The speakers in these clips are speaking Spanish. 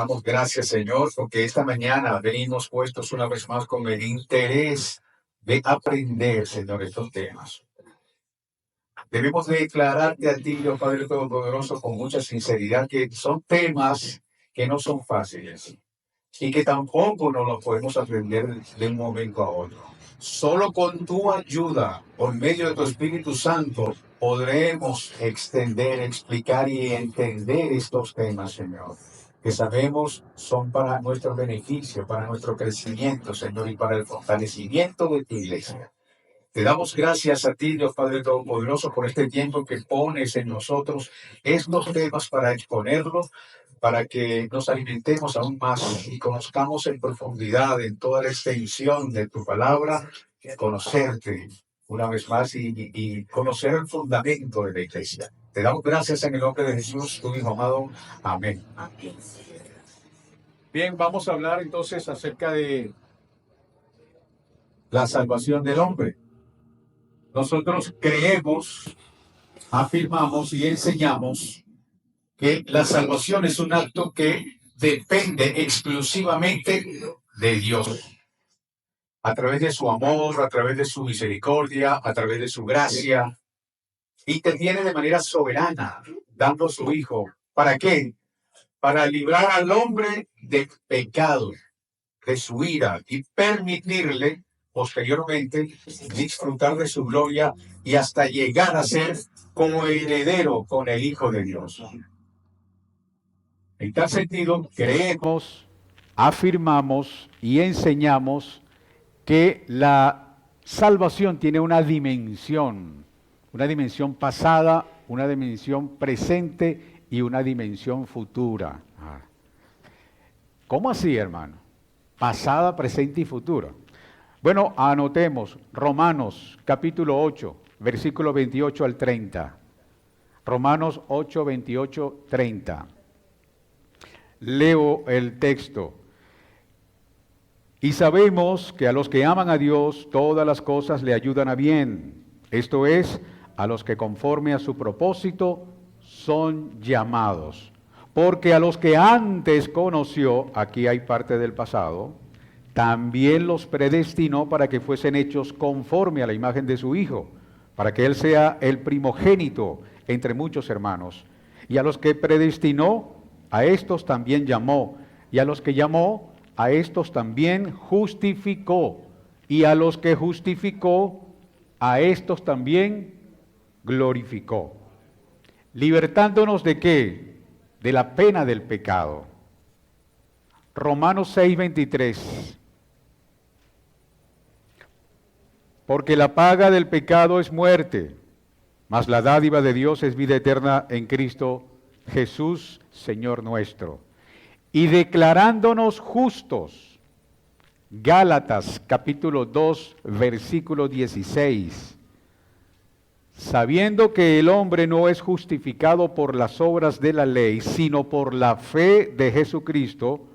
damos gracias, Señor, porque esta mañana venimos puestos una vez más con el interés de aprender, Señor, estos temas. Debemos declararte a ti, Dios Padre Todopoderoso, con mucha sinceridad, que son temas que no son fáciles y que tampoco nos los podemos aprender de un momento a otro. Solo con tu ayuda, por medio de tu Espíritu Santo, podremos extender, explicar y entender estos temas, Señor, que sabemos son para nuestro beneficio, para nuestro crecimiento, Señor, y para el fortalecimiento de tu iglesia. Te damos gracias a ti, Dios Padre Todopoderoso, por este tiempo que pones en nosotros estos temas para exponerlos, para que nos alimentemos aún más y conozcamos en profundidad, en toda la extensión de tu palabra, conocerte una vez más y conocer el fundamento de la iglesia. Te damos gracias en el nombre de Jesús, tu Hijo amado. Amén. Bien, vamos a hablar entonces acerca de la salvación del hombre. Nosotros creemos, afirmamos y enseñamos que la salvación es un acto que depende exclusivamente de Dios. A través de su amor, a través de su misericordia, a través de su gracia. Interviene de manera soberana, dando su Hijo. ¿Para qué? Para librar al hombre del pecado, de su ira y permitirle posteriormente disfrutar de su gloria y hasta llegar a ser como heredero con el Hijo de Dios. En tal sentido, creemos, afirmamos y enseñamos que la salvación tiene una dimensión pasada, una dimensión presente y una dimensión futura. ¿Cómo así, hermano? Pasada, presente y futura. Bueno, anotemos Romanos capítulo 8, versículo 28 al 30. Romanos 8, 28, 30. Leo el texto. Y sabemos que a los que aman a Dios, todas las cosas le ayudan a bien. Esto es, a los que conforme a su propósito son llamados. Porque a los que antes conoció, aquí hay parte del pasado, también los predestinó para que fuesen hechos conforme a la imagen de su Hijo, para que Él sea el primogénito entre muchos hermanos. Y a los que predestinó, a estos también llamó. Y a los que llamó, a estos también justificó. Y a los que justificó, a estos también glorificó. Libertándonos ¿de qué? De la pena del pecado. Romanos 6, 23. Porque la paga del pecado es muerte, mas la dádiva de Dios es vida eterna en Cristo Jesús, Señor nuestro. Y declarándonos justos, Gálatas capítulo 2, versículo 16. Sabiendo que el hombre no es justificado por las obras de la ley, sino por la fe de Jesucristo,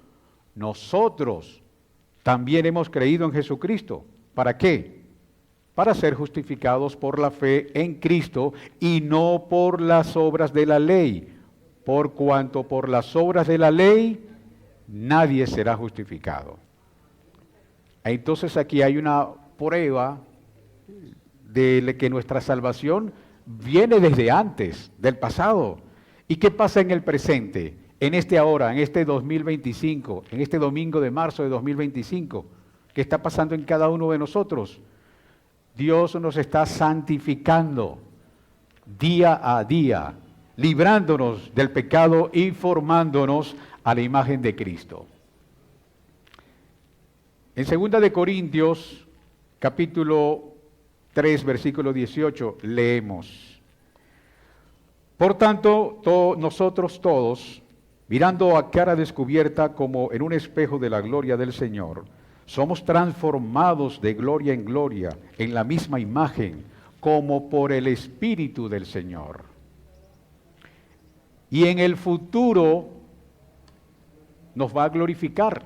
nosotros también hemos creído en Jesucristo. ¿Para qué? Para ser justificados por la fe en Cristo y no por las obras de la ley, por cuanto por las obras de la ley nadie será justificado. Entonces aquí hay una prueba de que nuestra salvación viene desde antes, del pasado. ¿Y qué pasa en el presente? En este ahora, en este 2025, en este domingo de marzo de 2025, ¿qué está pasando en cada uno de nosotros? Dios nos está santificando día a día, librándonos del pecado y formándonos a la imagen de Cristo. En 2 de Corintios, capítulo 3, versículo 18, leemos. Por tanto, nosotros todos, mirando a cara descubierta como en un espejo de la gloria del Señor, somos transformados de gloria en gloria en la misma imagen, como por el Espíritu del Señor. Y en el futuro nos va a glorificar.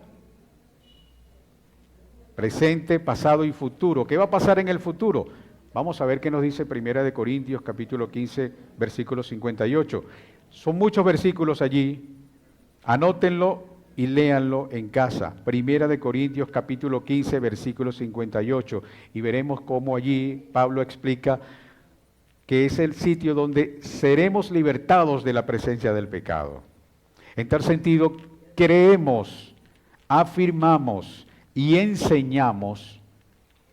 Presente, pasado y futuro. ¿Qué va a pasar en el futuro? Vamos a ver qué nos dice 1 de Corintios capítulo 15, versículo 58. Son muchos versículos allí. Anótenlo y léanlo en casa. Primera de Corintios capítulo 15, versículo 58. Y veremos cómo allí Pablo explica que es el sitio donde seremos libertados de la presencia del pecado. En tal sentido, creemos, afirmamos y enseñamos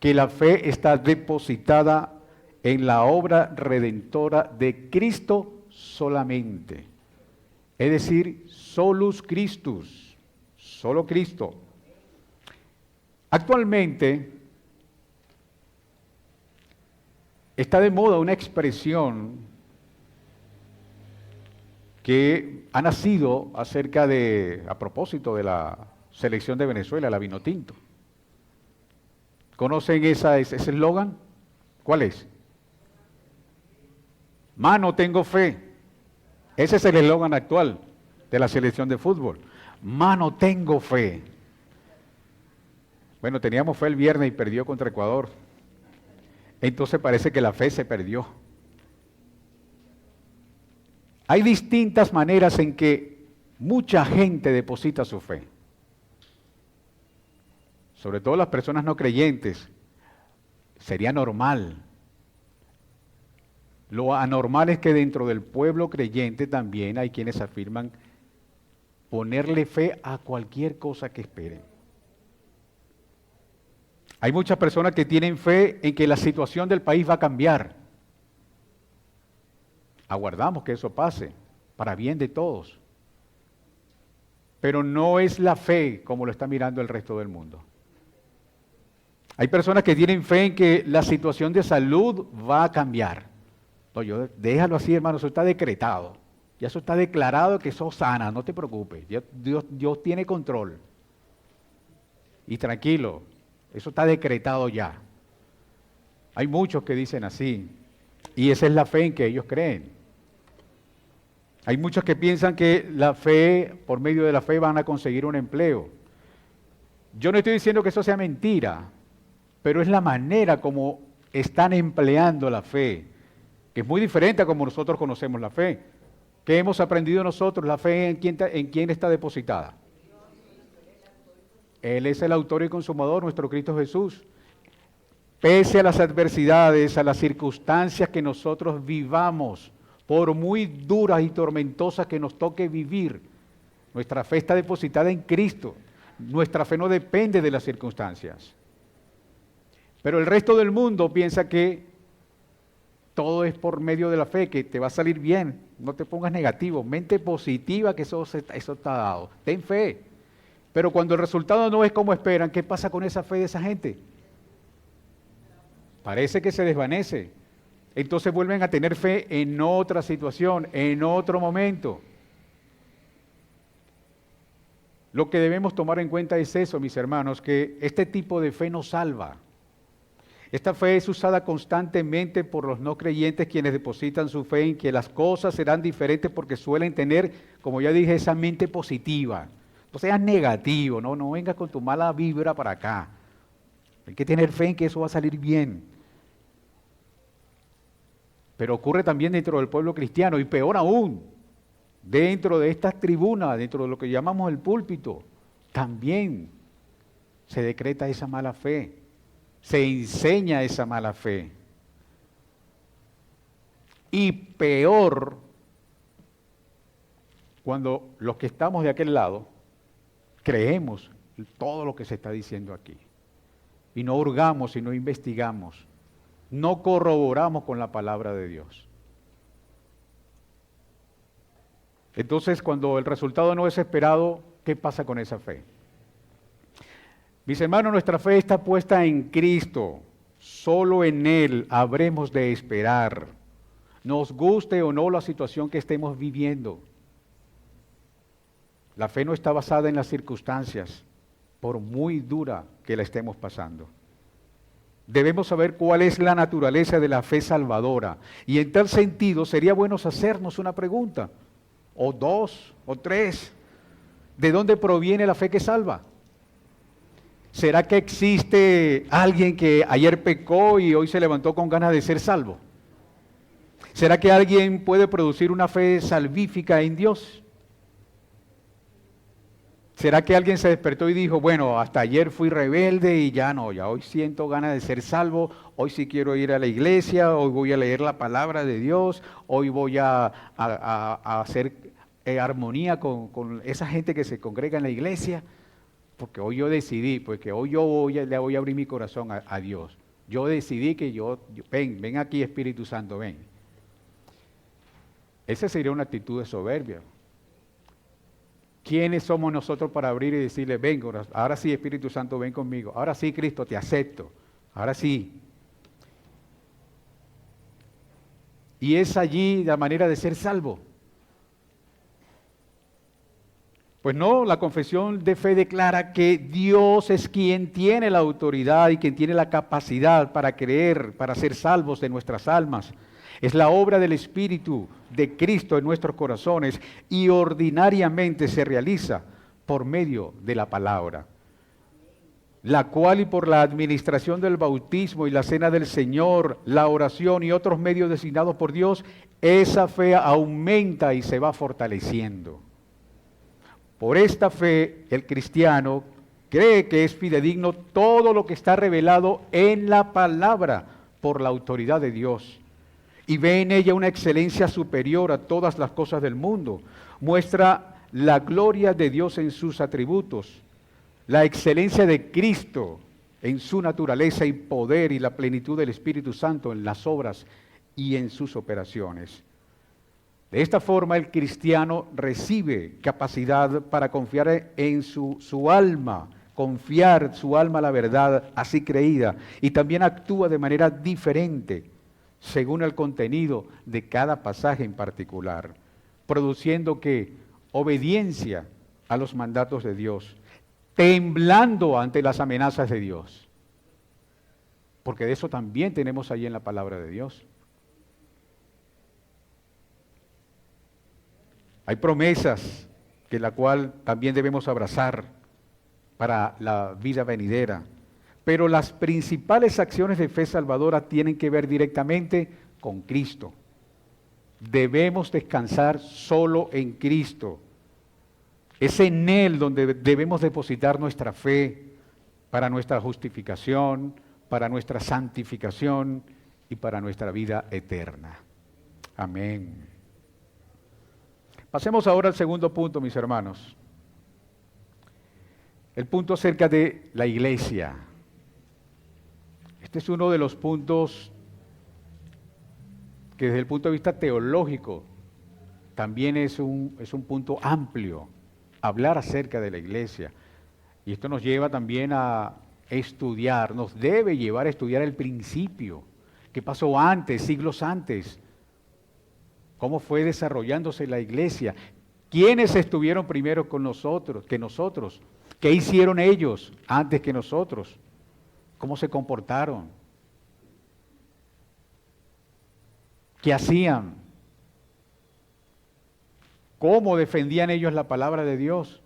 que la fe está depositada en la obra redentora de Cristo solamente. Es decir, solus Christus, solo Cristo. Actualmente está de moda una expresión que ha nacido a propósito de la selección de Venezuela, la Vinotinto. ¿Conocen ese eslogan? ¿Cuál es? Mano, tengo fe. Ese es el eslogan actual de la selección de fútbol. Mano, tengo fe. Bueno, teníamos fe el viernes y perdió contra Ecuador. Entonces parece que la fe se perdió. Hay distintas maneras en que mucha gente deposita su fe. Sobre todo las personas no creyentes. Sería normal. Lo anormal es que dentro del pueblo creyente también hay quienes afirman ponerle fe a cualquier cosa que esperen. Hay muchas personas que tienen fe en que la situación del país va a cambiar. Aguardamos que eso pase, para bien de todos. Pero no es la fe como lo está mirando el resto del mundo. Hay personas que tienen fe en que la situación de salud va a cambiar. No, déjalo así, hermano, eso está decretado. Ya eso está declarado que sos sana, no te preocupes. Dios tiene control. Y tranquilo, eso está decretado ya. Hay muchos que dicen así. Y esa es la fe en que ellos creen. Hay muchos que piensan que la fe, por medio de la fe, van a conseguir un empleo. Yo no estoy diciendo que eso sea mentira, pero es la manera como están empleando la fe, que es muy diferente a como nosotros conocemos la fe. ¿Qué hemos aprendido nosotros? La fe en quién está depositada. Él es el autor y consumador, nuestro Cristo Jesús. Pese a las adversidades, a las circunstancias que nosotros vivamos, por muy duras y tormentosas que nos toque vivir, nuestra fe está depositada en Cristo. Nuestra fe no depende de las circunstancias. Pero el resto del mundo piensa que todo es por medio de la fe, que te va a salir bien. No te pongas negativo, mente positiva, que eso está dado. Ten fe. Pero cuando el resultado no es como esperan, ¿qué pasa con esa fe de esa gente? Parece que se desvanece. Entonces vuelven a tener fe en otra situación, en otro momento. Lo que debemos tomar en cuenta es eso, mis hermanos, que este tipo de fe nos salva. Esta fe es usada constantemente por los no creyentes quienes depositan su fe en que las cosas serán diferentes porque suelen tener, como ya dije, esa mente positiva. No seas negativo, no vengas con tu mala vibra para acá. Hay que tener fe en que eso va a salir bien. Pero ocurre también dentro del pueblo cristiano y peor aún, dentro de estas tribunas, dentro de lo que llamamos el púlpito, también se decreta esa mala fe. Se enseña esa mala fe. Y peor, cuando los que estamos de aquel lado creemos todo lo que se está diciendo aquí. Y no hurgamos y no investigamos. No corroboramos con la palabra de Dios. Entonces, cuando el resultado no es esperado, ¿qué pasa con esa fe? Mis hermanos, nuestra fe está puesta en Cristo. Solo en Él habremos de esperar. Nos guste o no la situación que estemos viviendo. La fe no está basada en las circunstancias, por muy dura que la estemos pasando. Debemos saber cuál es la naturaleza de la fe salvadora. Y en tal sentido sería bueno hacernos una pregunta, o dos, o tres. ¿De dónde proviene la fe que salva? ¿Será que existe alguien que ayer pecó y hoy se levantó con ganas de ser salvo? ¿Será que alguien puede producir una fe salvífica en Dios? ¿Será que alguien se despertó y dijo, bueno, hasta ayer fui rebelde y ya no, ya hoy siento ganas de ser salvo, hoy sí quiero ir a la iglesia, hoy voy a leer la palabra de Dios, hoy voy a hacer armonía con esa gente que se congrega en la iglesia? Porque hoy yo decidí, pues que hoy le voy a abrir mi corazón a Dios. Yo decidí que ven aquí Espíritu Santo, ven. Esa sería una actitud de soberbia. ¿Quiénes somos nosotros para abrir y decirle, ven, ahora sí Espíritu Santo, ven conmigo, ahora sí Cristo, te acepto, ahora sí? Y es allí la manera de ser salvo. Pues no, la confesión de fe declara que Dios es quien tiene la autoridad y quien tiene la capacidad para creer, para ser salvos de nuestras almas. Es la obra del Espíritu de Cristo en nuestros corazones y ordinariamente se realiza por medio de la palabra, la cual y por la administración del bautismo y la cena del Señor, la oración y otros medios designados por Dios, esa fe aumenta y se va fortaleciendo. Por esta fe, el cristiano cree que es fidedigno todo lo que está revelado en la palabra por la autoridad de Dios y ve en ella una excelencia superior a todas las cosas del mundo. Muestra la gloria de Dios en sus atributos, la excelencia de Cristo en su naturaleza y poder y la plenitud del Espíritu Santo en las obras y en sus operaciones. De esta forma el cristiano recibe capacidad para confiar en su alma, confiar su alma a la verdad así creída, y también actúa de manera diferente según el contenido de cada pasaje en particular, produciendo que obediencia a los mandatos de Dios, temblando ante las amenazas de Dios, porque de eso también tenemos ahí en la palabra de Dios. Hay promesas que la cual también debemos abrazar para la vida venidera. Pero las principales acciones de fe salvadora tienen que ver directamente con Cristo. Debemos descansar solo en Cristo. Es en Él donde debemos depositar nuestra fe para nuestra justificación, para nuestra santificación y para nuestra vida eterna. Amén. Pasemos ahora al segundo punto, mis hermanos. El punto acerca de la iglesia. Este es uno de los puntos que desde el punto de vista teológico también es un punto amplio, hablar acerca de la iglesia. Y esto nos lleva también a estudiar, nos debe llevar a estudiar el principio. ¿Qué pasó antes, siglos antes? ¿Cómo fue desarrollándose la iglesia? ¿Quiénes estuvieron primero con nosotros, que nosotros? ¿Qué hicieron ellos antes que nosotros? ¿Cómo se comportaron? ¿Qué hacían? ¿Cómo defendían ellos la palabra de Dios?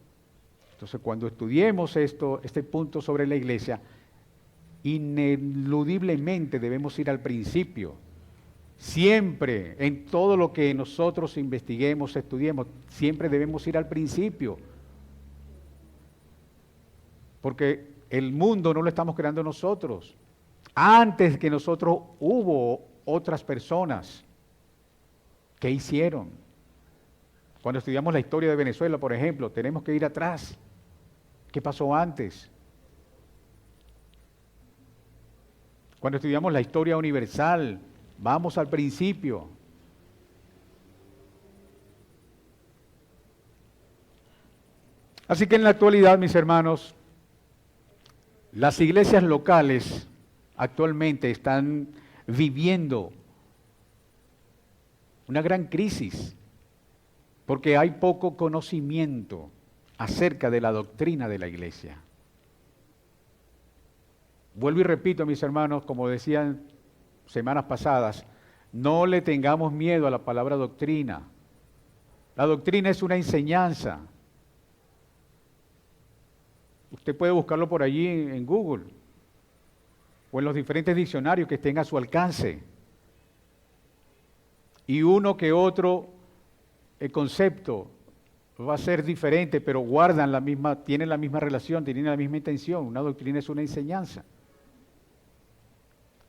Entonces, cuando estudiemos este punto sobre la iglesia, ineludiblemente debemos ir al principio. Siempre, en todo lo que nosotros investiguemos, estudiemos, siempre debemos ir al principio. Porque el mundo no lo estamos creando nosotros. Antes que nosotros hubo otras personas. ¿Qué hicieron? Cuando estudiamos la historia de Venezuela, por ejemplo, tenemos que ir atrás. ¿Qué pasó antes? Cuando estudiamos la historia universal, vamos al principio. Así que en la actualidad, mis hermanos, las iglesias locales actualmente están viviendo una gran crisis porque hay poco conocimiento acerca de la doctrina de la iglesia. Vuelvo y repito, mis hermanos, como decían semanas pasadas, no le tengamos miedo a la palabra doctrina. La doctrina es una enseñanza. Usted puede buscarlo por allí en Google o en los diferentes diccionarios que estén a su alcance. Y uno que otro concepto va a ser diferente, pero guardan la misma, tienen la misma relación, tienen la misma intención. Una doctrina es una enseñanza.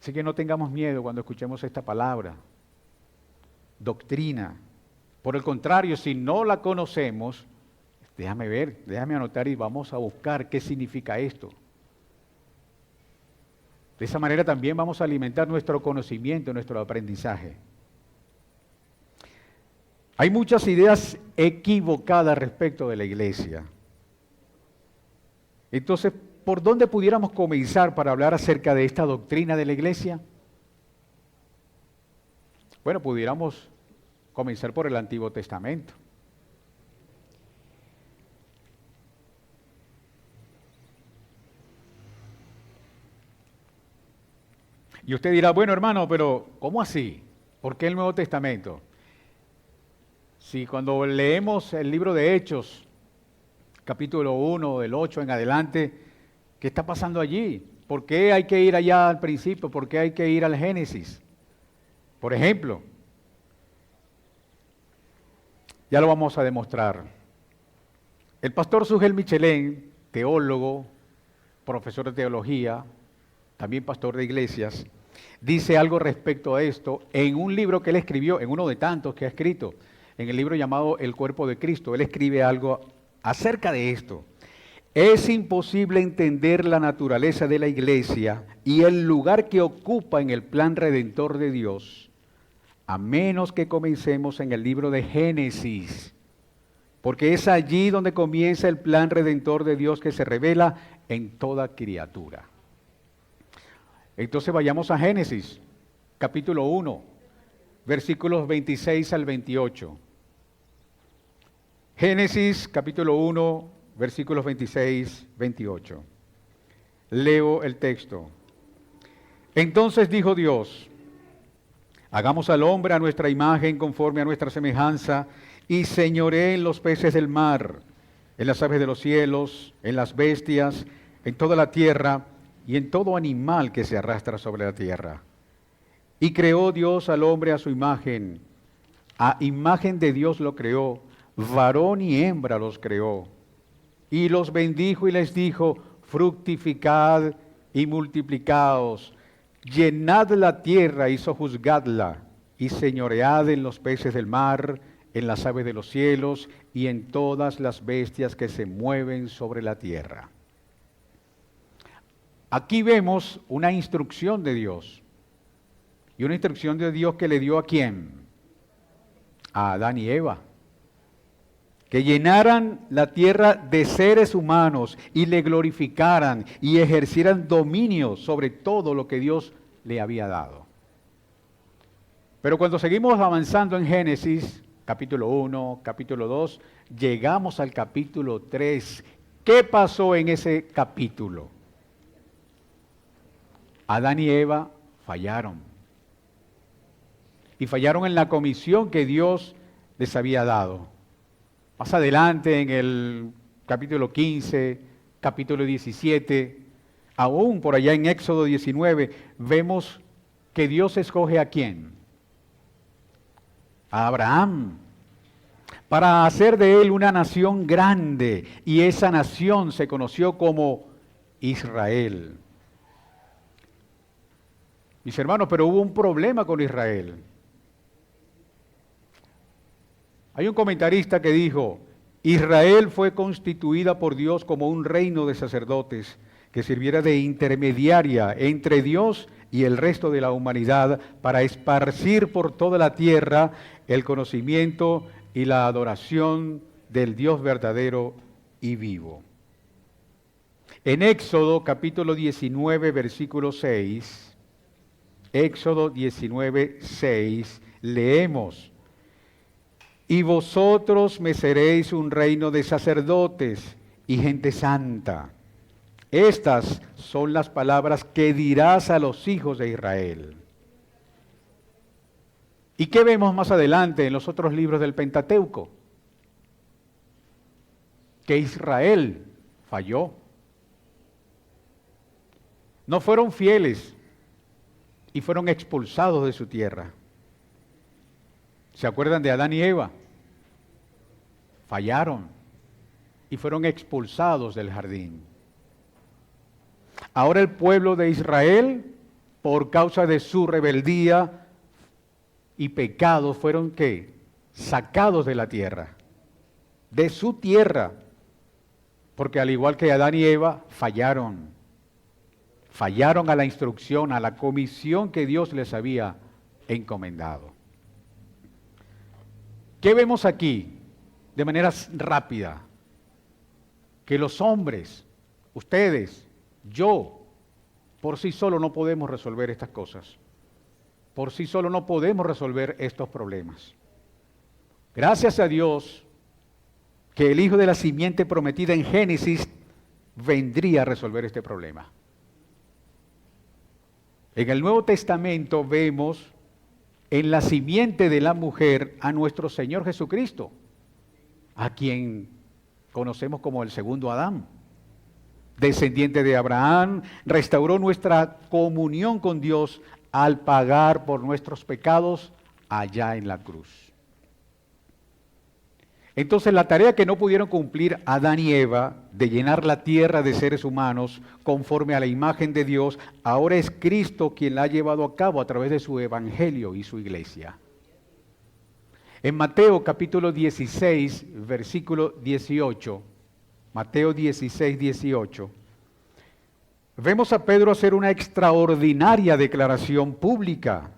Así que no tengamos miedo cuando escuchemos esta palabra, doctrina. Por el contrario, si no la conocemos, déjame ver, déjame anotar y vamos a buscar qué significa esto. De esa manera también vamos a alimentar nuestro conocimiento, nuestro aprendizaje. Hay muchas ideas equivocadas respecto de la iglesia. Entonces, ¿por dónde pudiéramos comenzar para hablar acerca de esta doctrina de la iglesia? Bueno, pudiéramos comenzar por el Antiguo Testamento. Y usted dirá, bueno hermano, pero ¿cómo así? ¿Por qué el Nuevo Testamento? Si cuando leemos el libro de Hechos, capítulo 1, del 8 en adelante, ¿qué está pasando allí? ¿Por qué hay que ir allá al principio? ¿Por qué hay que ir al Génesis? Por ejemplo, ya lo vamos a demostrar. El pastor Sugel Michelén, teólogo, profesor de teología, también pastor de iglesias, dice algo respecto a esto en un libro que él escribió, en uno de tantos que ha escrito, en el libro llamado El Cuerpo de Cristo. Él escribe algo acerca de esto. Es imposible entender la naturaleza de la iglesia y el lugar que ocupa en el plan redentor de Dios, a menos que comencemos en el libro de Génesis, porque es allí donde comienza el plan redentor de Dios que se revela en toda criatura. Entonces vayamos a Génesis, capítulo 1, versículos 26 al 28. Génesis, capítulo 1, versículos 26, 28. Leo el texto. Entonces dijo Dios, hagamos al hombre a nuestra imagen conforme a nuestra semejanza y señoree en los peces del mar, en las aves de los cielos, en las bestias, en toda la tierra y en todo animal que se arrastra sobre la tierra. Y creó Dios al hombre a su imagen, a imagen de Dios lo creó, varón y hembra los creó. Y los bendijo y les dijo, fructificad y multiplicaos, llenad la tierra y sojuzgadla, y señoread en los peces del mar, en las aves de los cielos y en todas las bestias que se mueven sobre la tierra. Aquí vemos una instrucción de Dios. Y una instrucción de Dios que le dio ¿a quién? A Adán y Eva. Que llenaran la tierra de seres humanos y le glorificaran y ejercieran dominio sobre todo lo que Dios le había dado. Pero cuando seguimos avanzando en Génesis, capítulo 1, capítulo 2, llegamos al capítulo 3. ¿Qué pasó en ese capítulo? Adán y Eva fallaron. Y fallaron en la comisión que Dios les había dado. Más adelante, en el capítulo 15, capítulo 17, aún por allá en Éxodo 19, vemos que Dios escoge ¿a quién? A Abraham, para hacer de él una nación grande, y esa nación se conoció como Israel. Mis hermanos, pero hubo un problema con Israel. Hay un comentarista que dijo, Israel fue constituida por Dios como un reino de sacerdotes que sirviera de intermediaria entre Dios y el resto de la humanidad para esparcir por toda la tierra el conocimiento y la adoración del Dios verdadero y vivo. En Éxodo capítulo 19, versículo 6, Éxodo 19, 6, leemos, y vosotros me seréis un reino de sacerdotes y gente santa. Estas son las palabras que dirás a los hijos de Israel. ¿Y qué vemos más adelante en los otros libros del Pentateuco? Que Israel falló. No fueron fieles y fueron expulsados de su tierra. ¿Se acuerdan de Adán y Eva? fallaron y fueron expulsados del jardín. Ahora el pueblo de Israel, por causa de su rebeldía y pecado, fueron ¿qué? Sacados de la tierra, de su tierra, porque al igual que Adán y Eva, fallaron a la instrucción, a la comisión que Dios les había encomendado. ¿Qué vemos aquí? De manera rápida, que los hombres, ustedes, yo, por sí solo no podemos resolver estas cosas. Por sí solo no podemos resolver estos problemas. Gracias a Dios que el Hijo de la simiente prometida en Génesis vendría a resolver este problema. En el Nuevo Testamento vemos en la simiente de la mujer a nuestro Señor Jesucristo, a quien conocemos como el segundo Adán. Descendiente de Abraham, restauró nuestra comunión con Dios al pagar por nuestros pecados allá en la cruz. Entonces la tarea que no pudieron cumplir Adán y Eva de llenar la tierra de seres humanos conforme a la imagen de Dios, ahora es Cristo quien la ha llevado a cabo a través de su evangelio y su iglesia. En Mateo capítulo 16, versículo 18, Mateo 16, 18, vemos a Pedro hacer una extraordinaria declaración pública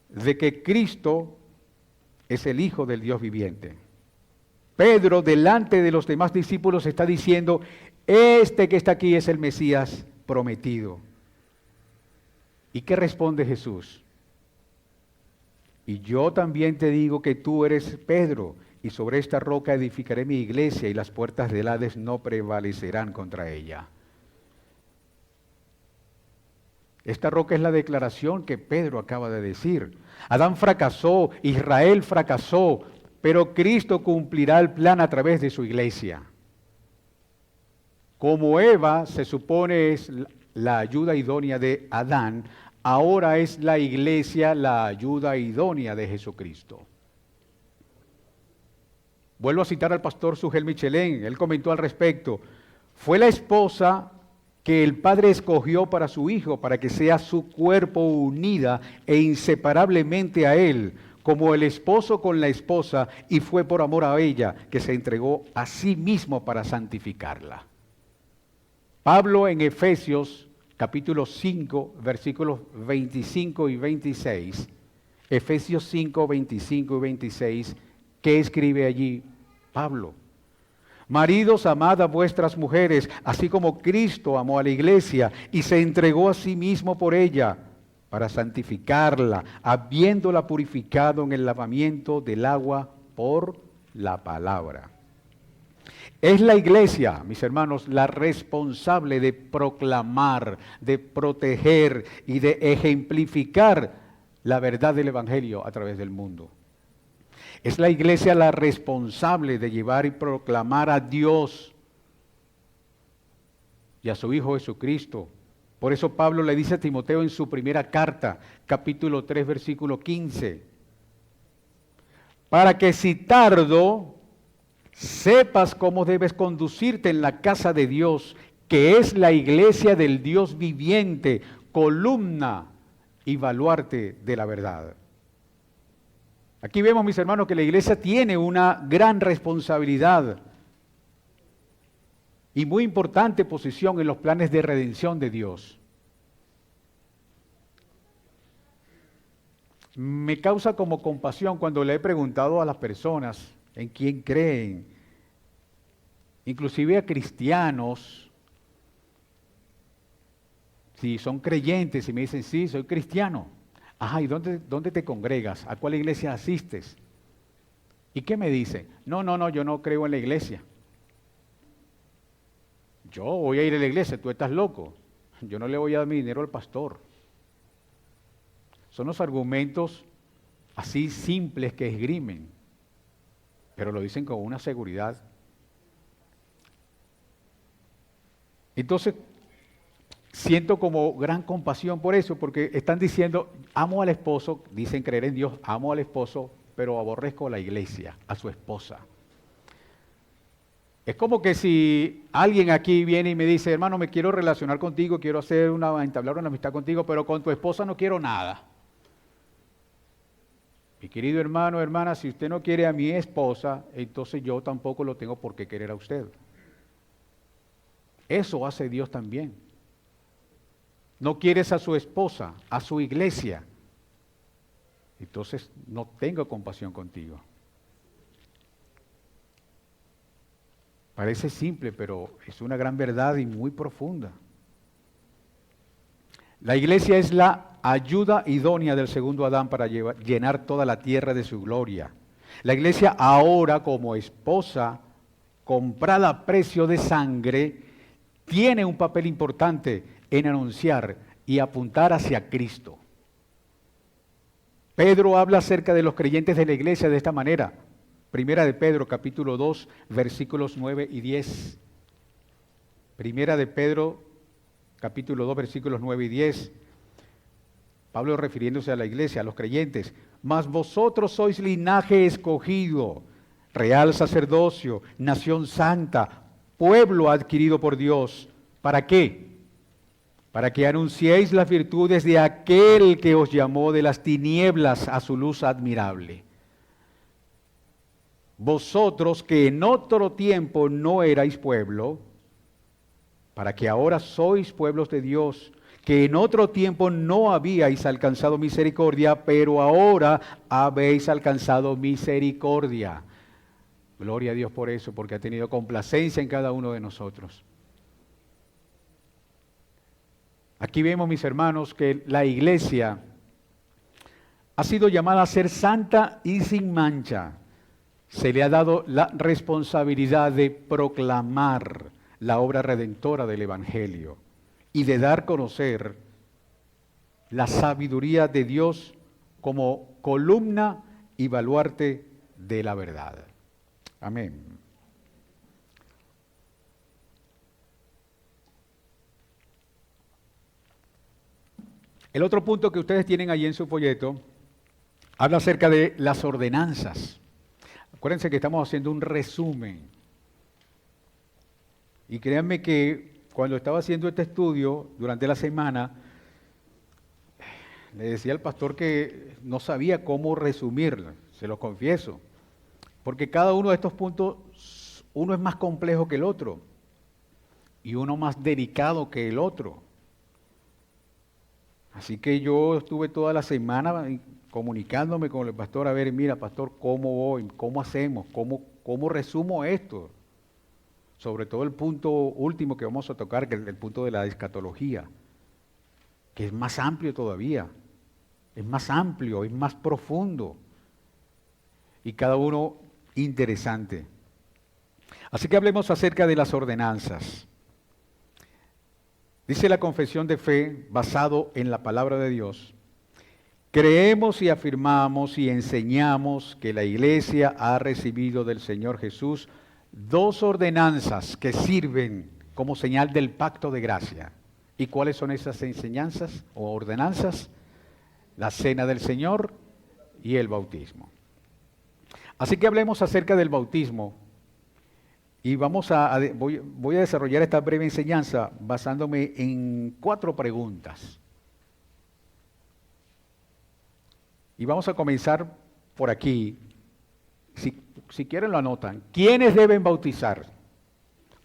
de que Cristo es el Hijo del Dios viviente. Pedro, delante de los demás discípulos, está diciendo, este que está aquí es el Mesías prometido. ¿Y qué responde Jesús? Y yo también te digo que tú eres Pedro, y sobre esta roca edificaré mi iglesia, y las puertas del Hades no prevalecerán contra ella. Esta roca es la declaración que Pedro acaba de decir. Adán fracasó, Israel fracasó, pero Cristo cumplirá el plan a través de su iglesia. Como Eva se supone es la ayuda idónea de Adán, ahora es la iglesia la ayuda idónea de Jesucristo. Vuelvo a citar al pastor Sugel Michelén, él comentó al respecto, fue la esposa que el Padre escogió para su Hijo, para que sea su cuerpo unida e inseparablemente a Él, como el esposo con la esposa, y fue por amor a ella que se entregó a sí mismo para santificarla. Pablo en Efesios capítulo 5, versículos 25 y 26, Efesios 5, 25 y 26, ¿qué escribe allí Pablo? Maridos, amad a vuestras mujeres, así como Cristo amó a la iglesia y se entregó a sí mismo por ella, para santificarla, habiéndola purificado en el lavamiento del agua por la palabra. Es la iglesia, mis hermanos, la responsable de proclamar, de proteger y de ejemplificar la verdad del Evangelio a través del mundo. Es la iglesia la responsable de llevar y proclamar a Dios y a su Hijo Jesucristo. Por eso Pablo le dice a Timoteo en su primera carta, capítulo 3, versículo 15, para que si tardo, sepas cómo debes conducirte en la casa de Dios, que es la iglesia del Dios viviente, columna y baluarte de la verdad. Aquí vemos, mis hermanos, que la iglesia tiene una gran responsabilidad y muy importante posición en los planes de redención de Dios. Me causa como compasión cuando le he preguntado a las personas en quién creen, inclusive a cristianos, si son creyentes y me dicen, sí, soy cristiano. Ajá, ¿y dónde te congregas? ¿A cuál iglesia asistes? ¿Y qué me dicen? No, yo no creo en la iglesia. Yo voy a ir a la iglesia, tú estás loco. Yo no le voy a dar mi dinero al pastor. Son los argumentos así simples que esgrimen, pero lo dicen con una seguridad. Entonces, siento como gran compasión por eso, porque están diciendo, amo al esposo, dicen creer en Dios, amo al esposo, pero aborrezco a la iglesia, a su esposa. Es como que si alguien aquí viene y me dice, hermano, me quiero relacionar contigo, quiero entablar una amistad contigo, pero con tu esposa no quiero nada. Mi querido hermano, hermana, si usted no quiere a mi esposa, entonces yo tampoco lo tengo por qué querer a usted. Eso hace Dios también. No quieres a su esposa, a su iglesia, entonces no tengo compasión contigo. Parece simple, pero es una gran verdad y muy profunda. La iglesia es la ayuda idónea del segundo Adán para llenar toda la tierra de su gloria. La iglesia ahora, como esposa comprada a precio de sangre, tiene un papel importante en anunciar y apuntar hacia Cristo. Pedro habla acerca de los creyentes de la iglesia de esta manera. Primera de Pedro, capítulo 2, versículos 9 y 10. Primera de Pedro, capítulo 2, versículos 9 y 10. Pablo refiriéndose a la iglesia, a los creyentes. Mas vosotros sois linaje escogido, real sacerdocio, nación santa, pueblo adquirido por Dios. ¿Para qué? Para que anunciéis las virtudes de aquel que os llamó de las tinieblas a su luz admirable. Vosotros que en otro tiempo no erais pueblo, para que ahora sois pueblos de Dios, que en otro tiempo no habíais alcanzado misericordia, pero ahora habéis alcanzado misericordia. Gloria a Dios por eso, porque ha tenido complacencia en cada uno de nosotros. Aquí vemos, mis hermanos, que la iglesia ha sido llamada a ser santa y sin mancha. Se le ha dado la responsabilidad de proclamar la obra redentora del Evangelio y de dar a conocer la sabiduría de Dios como columna y baluarte de la verdad. Amén. El otro punto que ustedes tienen allí en su folleto habla acerca de las ordenanzas. Acuérdense que estamos haciendo un resumen. Y créanme que cuando estaba haciendo este estudio durante la semana, le decía al pastor que no sabía cómo resumirlo, se lo confieso. Porque cada uno de estos puntos, uno es más complejo que el otro y uno más delicado que el otro. Así que yo estuve toda la semana comunicándome con el pastor, a ver, mira, pastor, ¿cómo voy? ¿Cómo hacemos? ¿Cómo resumo esto? Sobre todo el punto último que vamos a tocar, que es el punto de la escatología, que es más amplio todavía, es más amplio, es más profundo, y cada uno interesante. Así que hablemos acerca de las ordenanzas. Dice la confesión de fe, basado en la palabra de Dios: creemos y afirmamos y enseñamos que la Iglesia ha recibido del Señor Jesús dos ordenanzas que sirven como señal del pacto de gracia. ¿Y cuáles son esas enseñanzas o ordenanzas? La cena del Señor y el bautismo. Así que hablemos acerca del bautismo. Y voy a desarrollar esta breve enseñanza basándome en 4 preguntas. Y vamos a comenzar por aquí. Si quieren lo anotan. ¿Quiénes deben bautizar?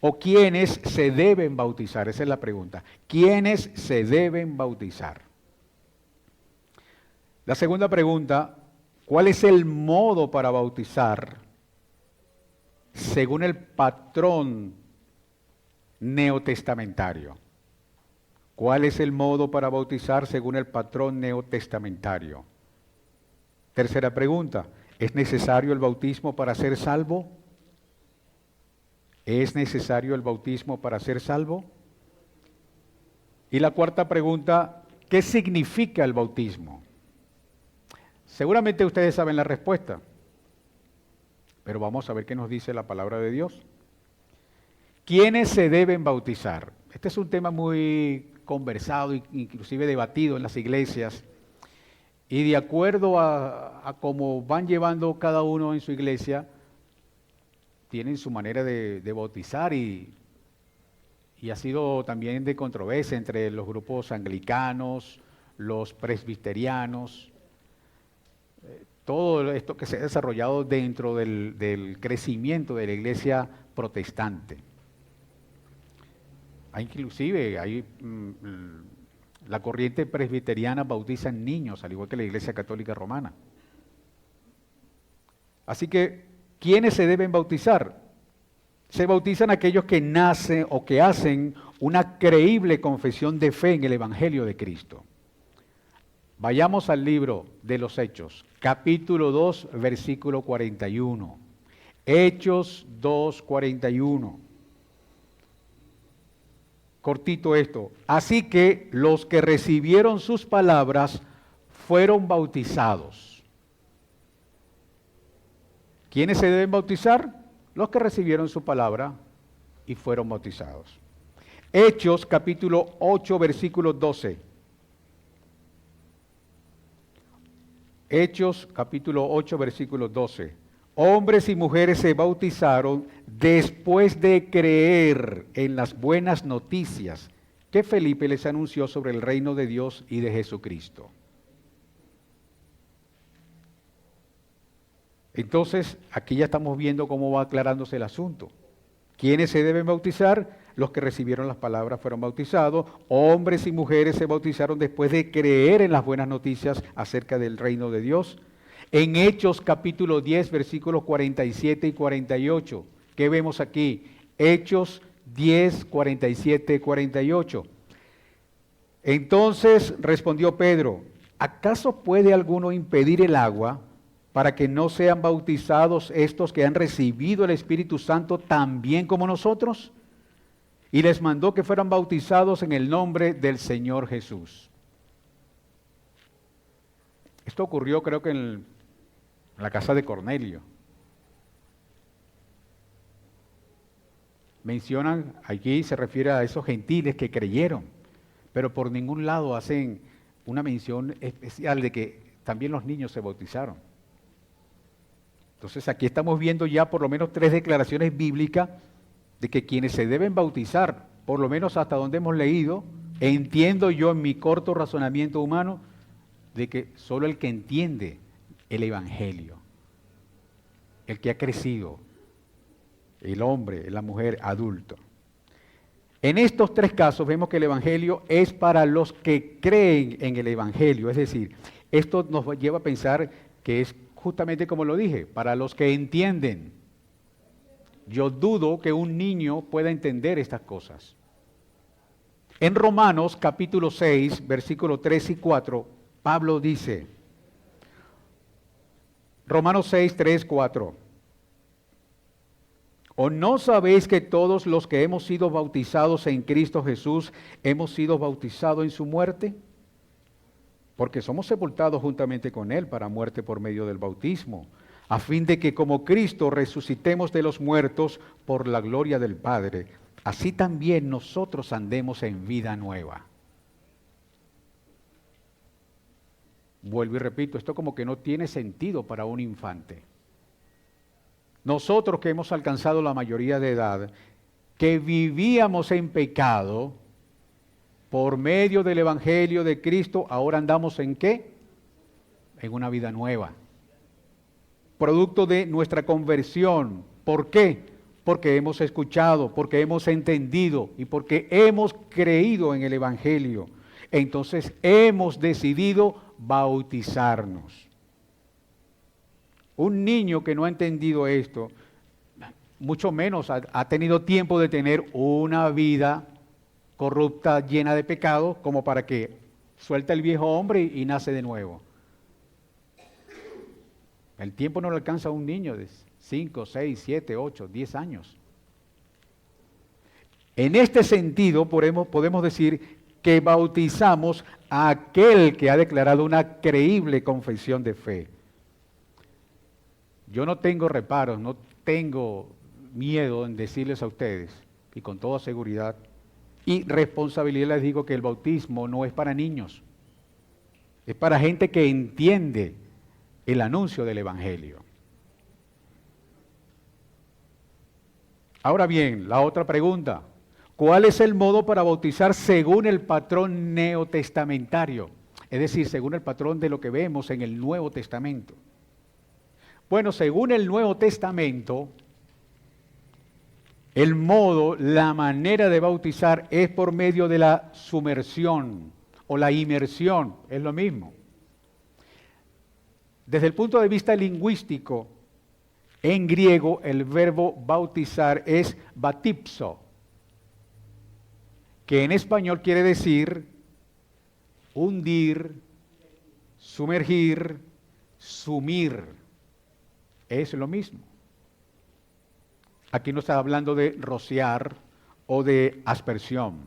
¿O quiénes se deben bautizar? Esa es la pregunta. ¿Quiénes se deben bautizar? La segunda pregunta: ¿cuál es el modo para bautizar según el patrón neotestamentario? ¿Cuál es el modo para bautizar según el patrón neotestamentario? Tercera pregunta: ¿es necesario el bautismo para ser salvo? ¿Es necesario el bautismo para ser salvo? Y la cuarta pregunta: ¿qué significa el bautismo? Seguramente ustedes saben la respuesta, pero vamos a ver qué nos dice la palabra de Dios. ¿Quiénes se deben bautizar? Este es un tema muy conversado, inclusive debatido en las iglesias. Y de acuerdo a cómo van llevando cada uno en su iglesia, tienen su manera de bautizar y ha sido también de controversia entre los grupos anglicanos, los presbiterianos, todo esto que se ha desarrollado dentro del crecimiento de la iglesia protestante. La corriente presbiteriana bautiza niños, al igual que la iglesia católica romana. Así que, ¿quiénes se deben bautizar? Se bautizan aquellos que nacen o que hacen una creíble confesión de fe en el Evangelio de Cristo. Vayamos al libro de los Hechos, capítulo 2, versículo 41. Hechos 2, 41. Cortito esto. Así que los que recibieron sus palabras fueron bautizados. ¿Quiénes se deben bautizar? Los que recibieron su palabra y fueron bautizados. Hechos capítulo 8, versículo 12. Hechos capítulo 8, versículo 12. Hombres y mujeres se bautizaron después de creer en las buenas noticias que Felipe les anunció sobre el reino de Dios y de Jesucristo. Entonces, aquí ya estamos viendo cómo va aclarándose el asunto. ¿Quiénes se deben bautizar? Los que recibieron las palabras fueron bautizados. Hombres y mujeres se bautizaron después de creer en las buenas noticias acerca del reino de Dios. En Hechos capítulo 10, versículos 47 y 48. ¿Qué vemos aquí? Hechos 10, 47 y 48. Entonces respondió Pedro, ¿acaso puede alguno impedir el agua para que no sean bautizados estos que han recibido el Espíritu Santo también como nosotros? Y les mandó que fueran bautizados en el nombre del Señor Jesús. Esto ocurrió creo que en la casa de Cornelio. Mencionan, aquí se refiere a esos gentiles que creyeron, pero por ningún lado hacen una mención especial de que también los niños se bautizaron. Entonces aquí estamos viendo ya por lo menos 3 declaraciones bíblicas de que quienes se deben bautizar, por lo menos hasta donde hemos leído, entiendo yo en mi corto razonamiento humano, de que solo el que entiende el Evangelio, el que ha crecido, el hombre, la mujer, adulto. En estos 3 casos vemos que el Evangelio es para los que creen en el Evangelio, es decir, esto nos lleva a pensar que es justamente como lo dije, para los que entienden. Yo dudo que un niño pueda entender estas cosas. En Romanos capítulo 6, versículos 3 y 4, Pablo dice, Romanos 6, 3, 4, ¿o no sabéis que todos los que hemos sido bautizados en Cristo Jesús hemos sido bautizados en su muerte? Porque somos sepultados juntamente con Él para muerte por medio del bautismo, a fin de que como Cristo resucitemos de los muertos por la gloria del Padre, así también nosotros andemos en vida nueva. Vuelvo y repito, esto como que no tiene sentido para un infante. Nosotros que hemos alcanzado la mayoría de edad, que vivíamos en pecado, por medio del Evangelio de Cristo, ahora andamos ¿en qué? En una vida nueva. Producto de nuestra conversión. ¿Por qué? Porque hemos escuchado, porque hemos entendido y porque hemos creído en el Evangelio. Entonces hemos decidido bautizarnos. Un niño que no ha entendido esto, mucho menos ha tenido tiempo de tener una vida corrupta, llena de pecado, como para que suelta el viejo hombre y nace de nuevo. El tiempo no le alcanza a un niño de 5, 6, 7, 8, 10 años. En este sentido, podemos decir que bautizamos a aquel que ha declarado una creíble confesión de fe. Yo no tengo reparos, no tengo miedo en decirles a ustedes, y con toda seguridad y responsabilidad les digo que el bautismo no es para niños, es para gente que entiende el anuncio del Evangelio. Ahora bien, la otra pregunta. ¿Cuál es el modo para bautizar según el patrón neotestamentario? Es decir, según el patrón de lo que vemos en el Nuevo Testamento. Bueno, según el Nuevo Testamento, el modo, la manera de bautizar es por medio de la sumersión o la inmersión, es lo mismo. Desde el punto de vista lingüístico, en griego el verbo bautizar es batipso, que en español quiere decir hundir, sumergir, sumir. Es lo mismo. Aquí no está hablando de rociar o de aspersión.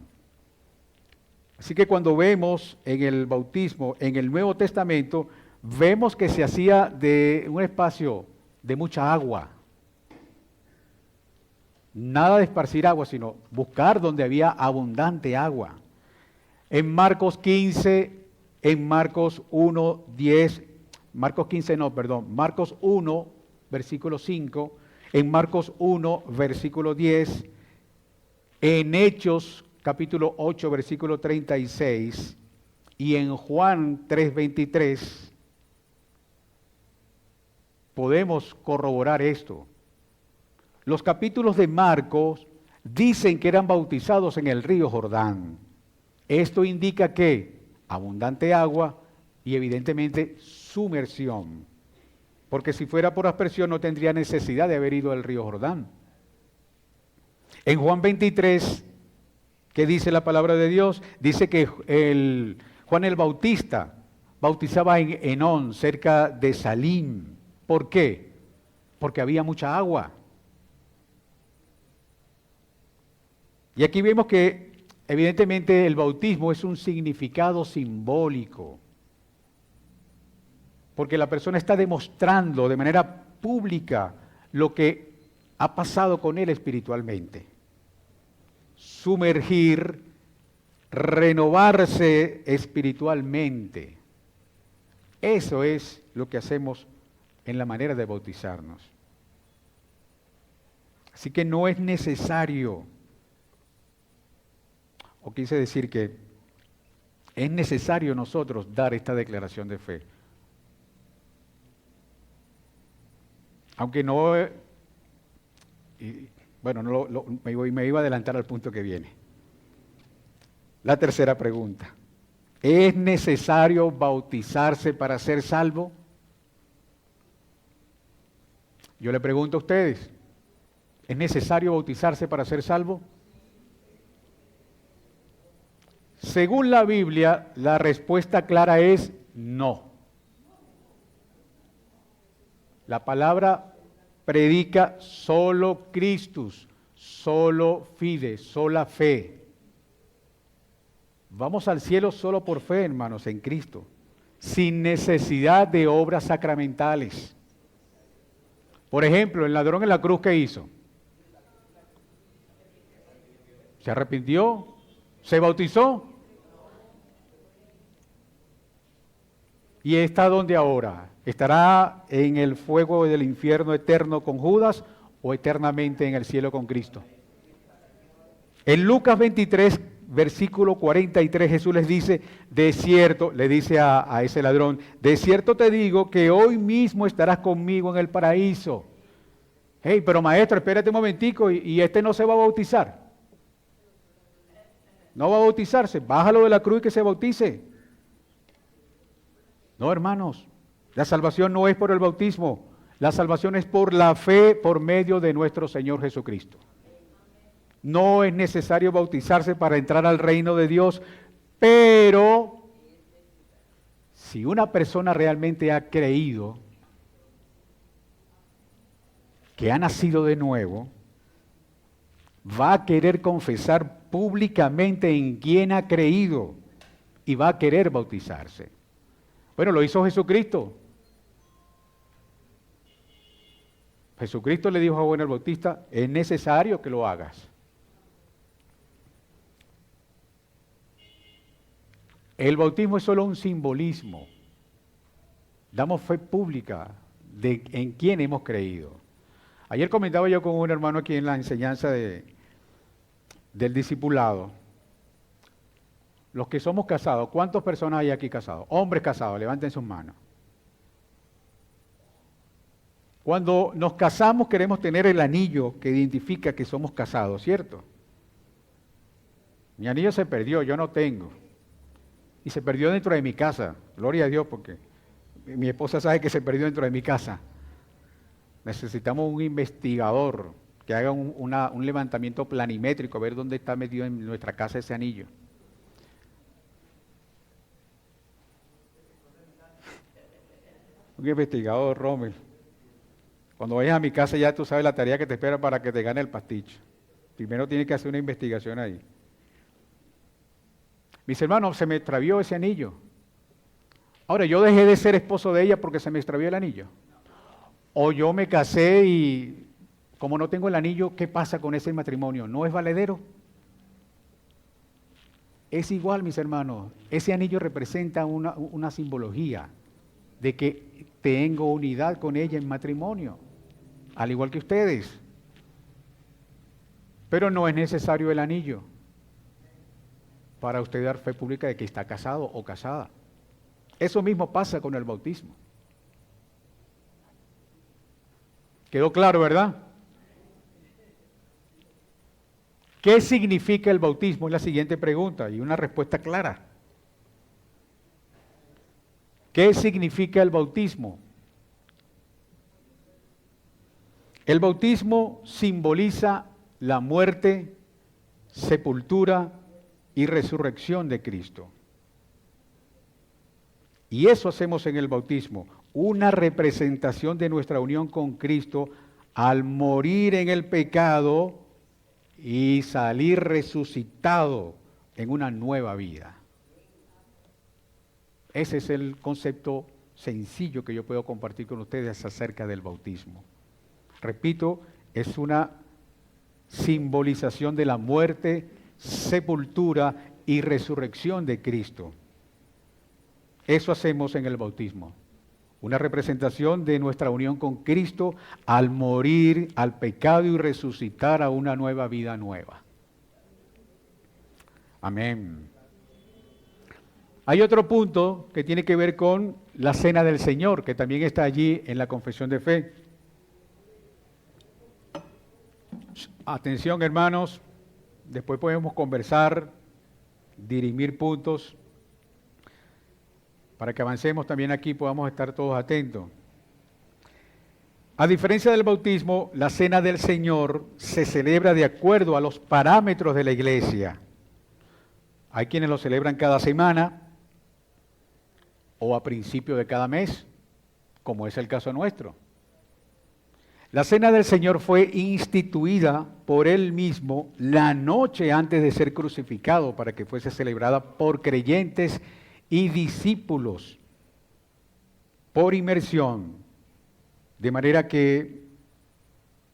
Así que cuando vemos en el bautismo, en el Nuevo Testamento, vemos que se hacía de un espacio de mucha agua. Nada de esparcir agua, sino buscar donde había abundante agua. En Marcos 15, en Marcos 1, 10, Marcos 15 no, perdón, Marcos 1, versículo 5, en Marcos 1, versículo 10, en Hechos capítulo 8, versículo 36, y en Juan 3, 23, podemos corroborar esto. Los capítulos de Marcos dicen que eran bautizados en el río Jordán. Esto indica que abundante agua y evidentemente sumersión. Porque si fuera por aspersión no tendría necesidad de haber ido al río Jordán. En Juan 23, ¿qué dice la palabra de Dios? Dice que Juan el Bautista bautizaba en Enón, cerca de Salim. ¿Por qué? Porque había mucha agua. Y aquí vemos que evidentemente el bautismo es un significado simbólico, porque la persona está demostrando de manera pública lo que ha pasado con él espiritualmente. Sumergir, renovarse espiritualmente. Eso es lo que hacemos en la manera de bautizarnos. Así que no es necesario, o quise decir que es necesario nosotros dar esta declaración de fe. Aunque no, me iba a adelantar al punto que viene. La tercera pregunta. ¿Es necesario bautizarse para ser salvo? Yo le pregunto a ustedes, ¿es necesario bautizarse para ser salvo? Según la Biblia, la respuesta clara es no. La palabra predica solo Christus, solo fide, sola fe. Vamos al cielo solo por fe, hermanos, en Cristo, sin necesidad de obras sacramentales. Por ejemplo, el ladrón en la cruz, ¿qué hizo? ¿Se arrepintió? ¿Se bautizó? ¿Y está dónde ahora? ¿Estará en el fuego del infierno eterno con Judas o eternamente en el cielo con Cristo? En Lucas 23, versículo 43, Jesús les dice, de cierto, le dice a ese ladrón, de cierto te digo que hoy mismo estarás conmigo en el paraíso. Hey, pero maestro, espérate un momentico, y este no se va a bautizar. No va a bautizarse, bájalo de la cruz y que se bautice. No, hermanos, la salvación no es por el bautismo, la salvación es por la fe por medio de nuestro Señor Jesucristo. No es necesario bautizarse para entrar al reino de Dios, pero si una persona realmente ha creído que ha nacido de nuevo, va a querer confesar públicamente en quién ha creído y va a querer bautizarse. Bueno, lo hizo Jesucristo. Jesucristo le dijo a Juan el Bautista, es necesario que lo hagas. El bautismo es solo un simbolismo. Damos fe pública en quién hemos creído. Ayer comentaba yo con un hermano aquí en la enseñanza del discipulado. Los que somos casados, ¿cuántas personas hay aquí casados? Hombres casados, levanten sus manos. Cuando nos casamos queremos tener el anillo que identifica que somos casados, ¿cierto? Mi anillo se perdió, yo no tengo. Y se perdió dentro de mi casa. Gloria a Dios, porque mi esposa sabe que se perdió dentro de mi casa. Necesitamos un investigador que haga un levantamiento planimétrico, a ver dónde está metido en nuestra casa ese anillo. Un investigador, Rommel. Cuando vayas a mi casa ya tú sabes la tarea que te espera para que te gane el pasticho. Primero tienes que hacer una investigación ahí. Mis hermanos, se me extravió ese anillo. Ahora, yo dejé de ser esposo de ella porque se me extravió el anillo. O yo me casé y como no tengo el anillo, ¿qué pasa con ese matrimonio? ¿No es valedero? Es igual, mis hermanos. Ese anillo representa una simbología de que tengo unidad con ella en matrimonio, al igual que ustedes. Pero no es necesario el anillo para usted dar fe pública de que está casado o casada. Eso mismo pasa con el bautismo. ¿Quedó claro, verdad? ¿Qué significa el bautismo? Es la siguiente pregunta y una respuesta clara. ¿Qué significa el bautismo? El bautismo simboliza la muerte, sepultura y resurrección de Cristo. Y eso hacemos en el bautismo, una representación de nuestra unión con Cristo al morir en el pecado y salir resucitado en una nueva vida. Ese es el concepto sencillo que yo puedo compartir con ustedes acerca del bautismo. Repito, es una simbolización de la muerte, sepultura y resurrección de Cristo. Eso hacemos en el bautismo. Una representación de nuestra unión con Cristo al morir al pecado y resucitar a una nueva vida nueva. Amén. Hay otro punto que tiene que ver con la cena del Señor, que también está allí en la confesión de fe. Atención, hermanos, después podemos conversar, dirimir puntos, para que avancemos también aquí, podamos estar todos atentos. A diferencia del bautismo, la cena del Señor se celebra de acuerdo a los parámetros de la iglesia. Hay quienes lo celebran cada semana o a principio de cada mes, como es el caso nuestro. La cena del Señor fue instituida por Él mismo la noche antes de ser crucificado para que fuese celebrada por creyentes y discípulos por inmersión, de manera que,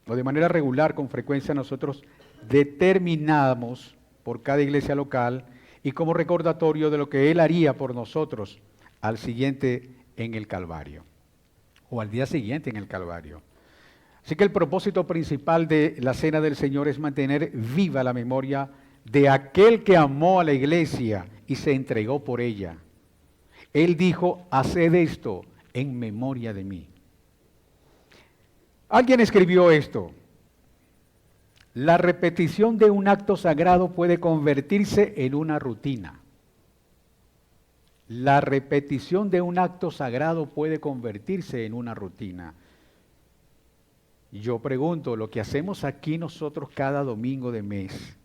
o de manera regular, con frecuencia nosotros determinamos por cada iglesia local y como recordatorio de lo que Él haría por nosotros al siguiente en el Calvario, o al día siguiente en el Calvario. Así que el propósito principal de la Cena del Señor es mantener viva la memoria de aquel que amó a la iglesia y se entregó por ella. Él dijo, haced esto en memoria de mí. Alguien escribió esto: la repetición de un acto sagrado puede convertirse en una rutina. La repetición de un acto sagrado puede convertirse en una rutina. Yo pregunto, ¿lo que hacemos aquí nosotros cada domingo de mes,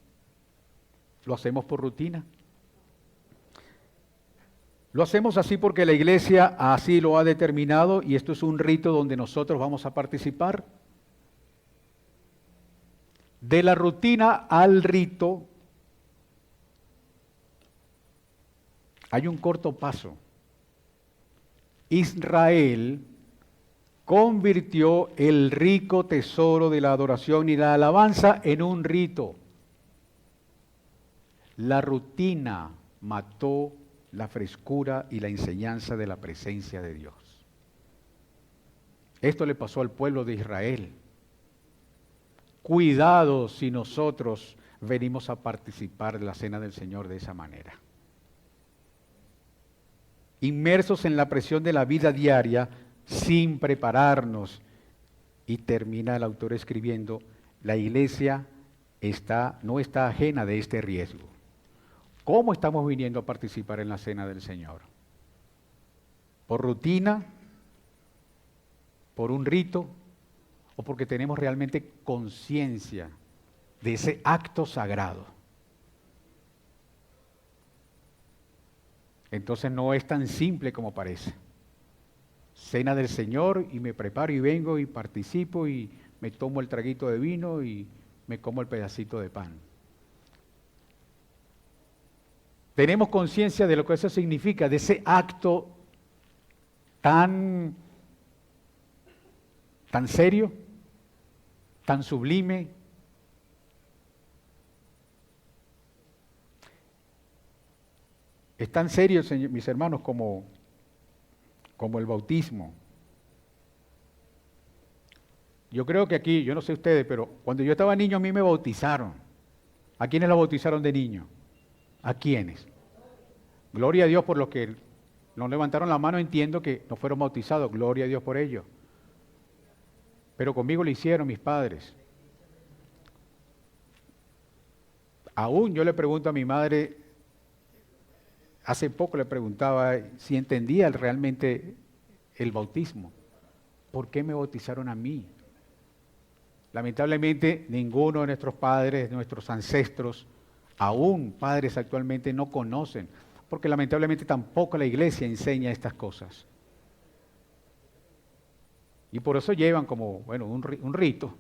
lo hacemos por rutina? Lo hacemos así porque la iglesia así lo ha determinado y esto es un rito donde nosotros vamos a participar. De la rutina al rito hay un corto paso. Israel convirtió el rico tesoro de la adoración y la alabanza en un rito. La rutina mató la frescura y la enseñanza de la presencia de Dios. Esto le pasó al pueblo de Israel. Cuidado si nosotros venimos a participar de la cena del Señor de esa manera. Inmersos en la presión de la vida diaria, sin prepararnos. Y termina el autor escribiendo, la iglesia no está ajena de este riesgo. ¿Cómo estamos viniendo a participar en la cena del Señor? ¿Por rutina? ¿Por un rito? ¿O porque tenemos realmente conciencia de ese acto sagrado? Entonces no es tan simple como parece. Cena del Señor y me preparo y vengo y participo y me tomo el traguito de vino y me como el pedacito de pan. Tenemos conciencia de lo que eso significa, de ese acto tan serio, tan sublime. Es tan serio, mis hermanos, como el bautismo. Yo creo que aquí, yo no sé ustedes, pero cuando yo estaba niño a mí me bautizaron. ¿A quiénes lo bautizaron de niño? ¿A quiénes? Gloria a Dios por los que no levantaron la mano, entiendo que no fueron bautizados, gloria a Dios por ello. Pero conmigo lo hicieron mis padres. Aún yo le pregunto a mi madre, hace poco le preguntaba si entendía realmente el bautismo. ¿Por qué me bautizaron a mí? Lamentablemente ninguno de nuestros padres, de nuestros ancestros, aún padres actualmente no conocen, porque lamentablemente tampoco la iglesia enseña estas cosas. Y por eso llevan como, bueno, un rito.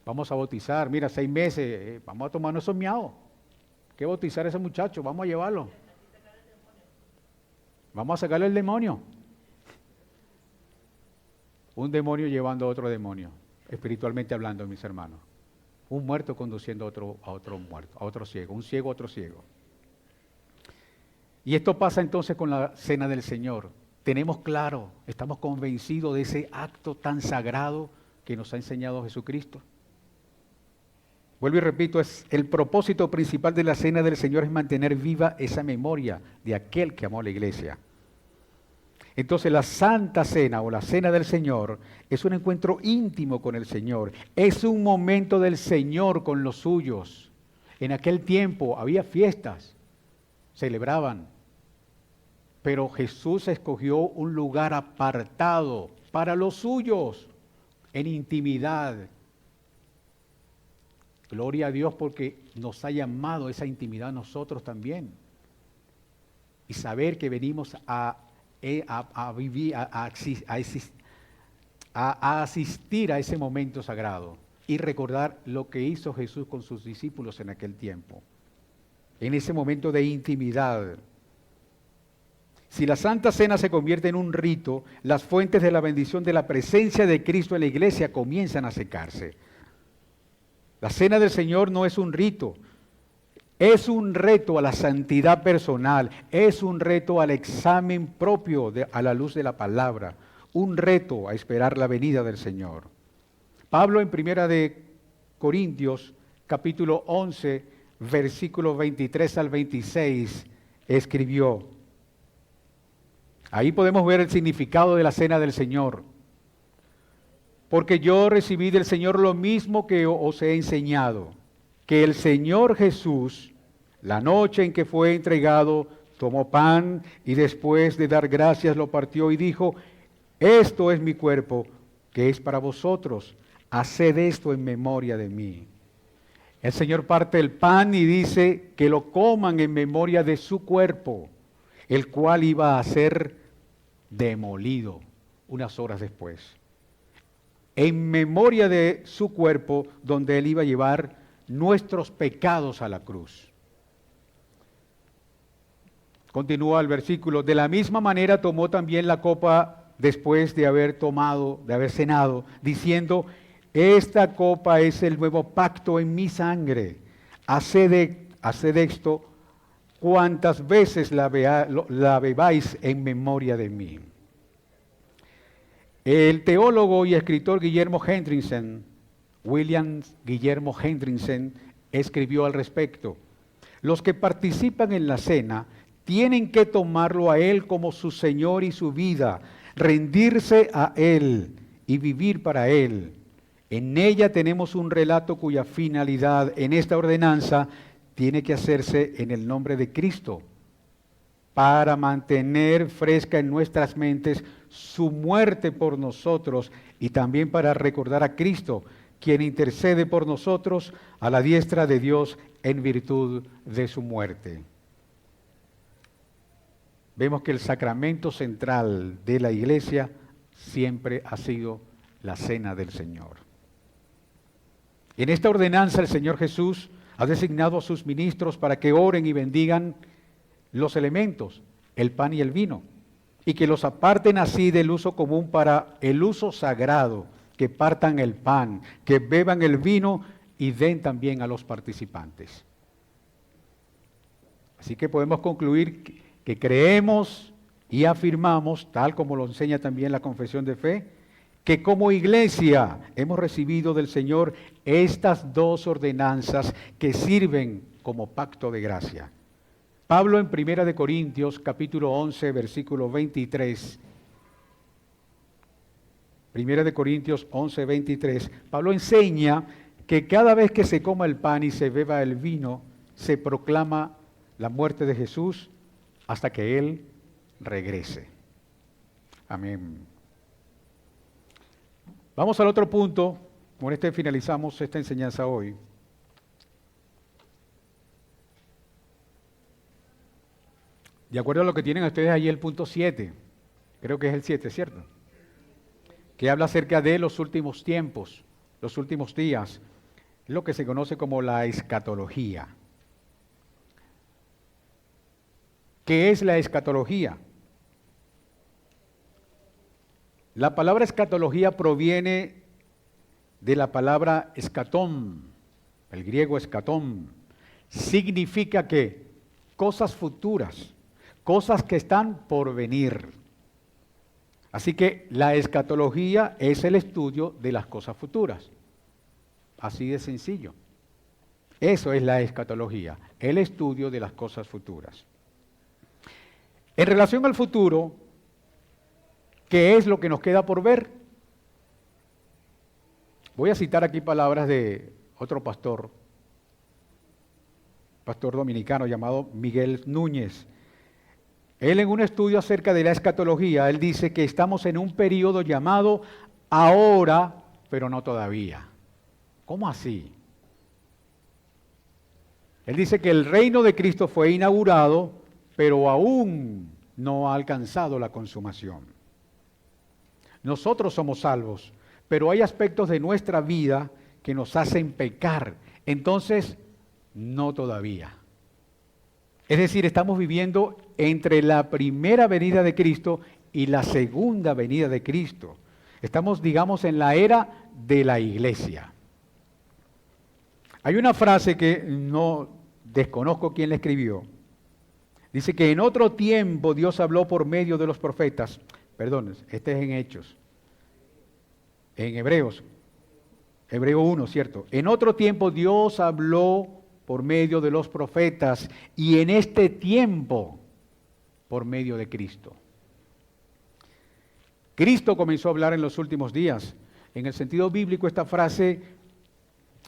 Vamos a bautizar, mira, 6 meses, vamos a tomarnos esos miados. Hay que bautizar a ese muchacho, vamos a llevarlo. Vamos a sacarle el demonio. Un demonio llevando a otro demonio, espiritualmente hablando, mis hermanos. Un muerto conduciendo a otro muerto, a otro ciego, un ciego a otro ciego. Y esto pasa entonces con la cena del Señor. Tenemos claro, estamos convencidos de ese acto tan sagrado que nos ha enseñado Jesucristo. Vuelvo y repito, el propósito principal de la cena del Señor es mantener viva esa memoria de aquel que amó a la iglesia. Entonces la Santa Cena o la Cena del Señor es un encuentro íntimo con el Señor. Es un momento del Señor con los suyos. En aquel tiempo había fiestas, celebraban, pero Jesús escogió un lugar apartado para los suyos, en intimidad. Gloria a Dios porque nos ha llamado esa intimidad a nosotros también. Y saber que venimos a vivir, a asistir a ese momento sagrado y recordar lo que hizo Jesús con sus discípulos en aquel tiempo. En ese momento de intimidad. Si la Santa Cena se convierte en un rito, las fuentes de la bendición de la presencia de Cristo en la iglesia comienzan a secarse. La Cena del Señor no es un rito, es un reto a la santidad personal, es un reto al examen propio a la luz de la palabra, un reto a esperar la venida del Señor. Pablo en 1 de Corintios, capítulo 11, versículos 23 al 26, escribió. Ahí podemos ver el significado de la Cena del Señor. Porque yo recibí del Señor lo mismo que os he enseñado, que el Señor Jesús, la noche en que fue entregado, tomó pan y después de dar gracias lo partió y dijo, esto es mi cuerpo, que es para vosotros, haced esto en memoria de mí. El Señor parte el pan y dice que lo coman en memoria de su cuerpo, el cual iba a ser demolido unas horas después. En memoria de su cuerpo, donde Él iba a llevar nuestros pecados a la cruz. Continúa el versículo, de la misma manera tomó también la copa después de haber cenado, diciendo, esta copa es el nuevo pacto en mi sangre, haced esto cuantas veces la bebáis en memoria de mí. El teólogo y escritor Guillermo Hendrickson William Guillermo Hendrickson escribió al respecto: los que participan en la cena tienen que tomarlo a Él como su Señor y su vida, rendirse a Él y vivir para Él. En ella tenemos un relato cuya finalidad en esta ordenanza tiene que hacerse en el nombre de Cristo, para mantener fresca en nuestras mentes su muerte por nosotros y también para recordar a Cristo, quien intercede por nosotros a la diestra de Dios en virtud de su muerte. Vemos que el sacramento central de la Iglesia siempre ha sido la cena del Señor. En esta ordenanza el Señor Jesús ha designado a sus ministros para que oren y bendigan los elementos, el pan y el vino, y que los aparten así del uso común para el uso sagrado, que partan el pan, que beban el vino y den también a los participantes. Así que podemos concluir que creemos y afirmamos, tal como lo enseña también la confesión de fe, que como iglesia hemos recibido del Señor estas dos ordenanzas que sirven como pacto de gracia. Pablo en 1 Corintios capítulo 11, versículo 23, 1 Corintios 11, 23, Pablo enseña que cada vez que se coma el pan y se beba el vino, se proclama la muerte de Jesús hasta que Él regrese. Amén. Vamos al otro punto. Con este finalizamos esta enseñanza hoy. De acuerdo a lo que tienen ustedes ahí el punto 7, creo que es el 7, ¿cierto? Que habla acerca de los últimos tiempos, los últimos días, lo que se conoce como la escatología. ¿Qué es la escatología? La palabra escatología proviene de la palabra escatón, el griego escatón. Significa que cosas futuras, cosas que están por venir. Así que la escatología es el estudio de las cosas futuras. Así de sencillo. Eso es la escatología, el estudio de las cosas futuras. En relación al futuro, ¿qué es lo que nos queda por ver? Voy a citar aquí palabras de otro pastor dominicano llamado Miguel Núñez. Él en un estudio acerca de la escatología, él dice que estamos en un periodo llamado ahora, pero no todavía. ¿Cómo así? Él dice que el reino de Cristo fue inaugurado, pero aún no ha alcanzado la consumación. Nosotros somos salvos, pero hay aspectos de nuestra vida que nos hacen pecar. Entonces, no todavía. Es decir, estamos viviendo entre la primera venida de Cristo y la segunda venida de Cristo. Estamos, digamos, en la era de la iglesia. Hay una frase que no desconozco quién la escribió. Dice que en otro tiempo Dios habló por medio de los profetas. Perdón, este es en Hechos. En Hebreos. Hebreo 1, ¿cierto? En otro tiempo Dios habló por medio de los profetas y en este tiempo por medio de Cristo. Cristo comenzó a hablar en los últimos días. En el sentido bíblico esta frase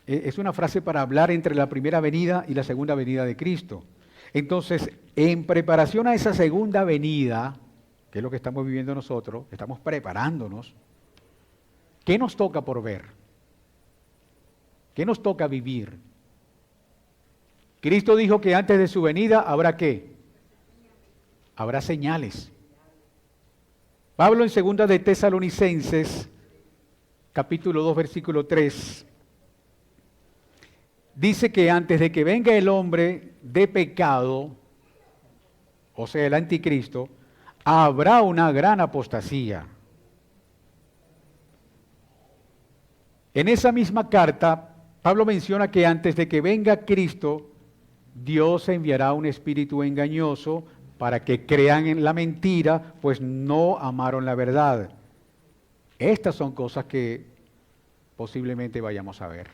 es una frase para hablar entre la primera venida y la segunda venida de Cristo. Entonces, en preparación a esa segunda venida, que es lo que estamos viviendo nosotros, estamos preparándonos, ¿qué nos toca por ver? ¿Qué nos toca vivir? Cristo dijo que antes de su venida habrá ¿qué? Habrá señales. Pablo en 2 de Tesalonicenses, capítulo 2, versículo 3, dice que antes de que venga el hombre de pecado, o sea, el anticristo, habrá una gran apostasía. En esa misma carta, Pablo menciona que antes de que venga Cristo, Dios enviará un espíritu engañoso para que crean en la mentira, pues no amaron la verdad. Estas son cosas que posiblemente vayamos a ver.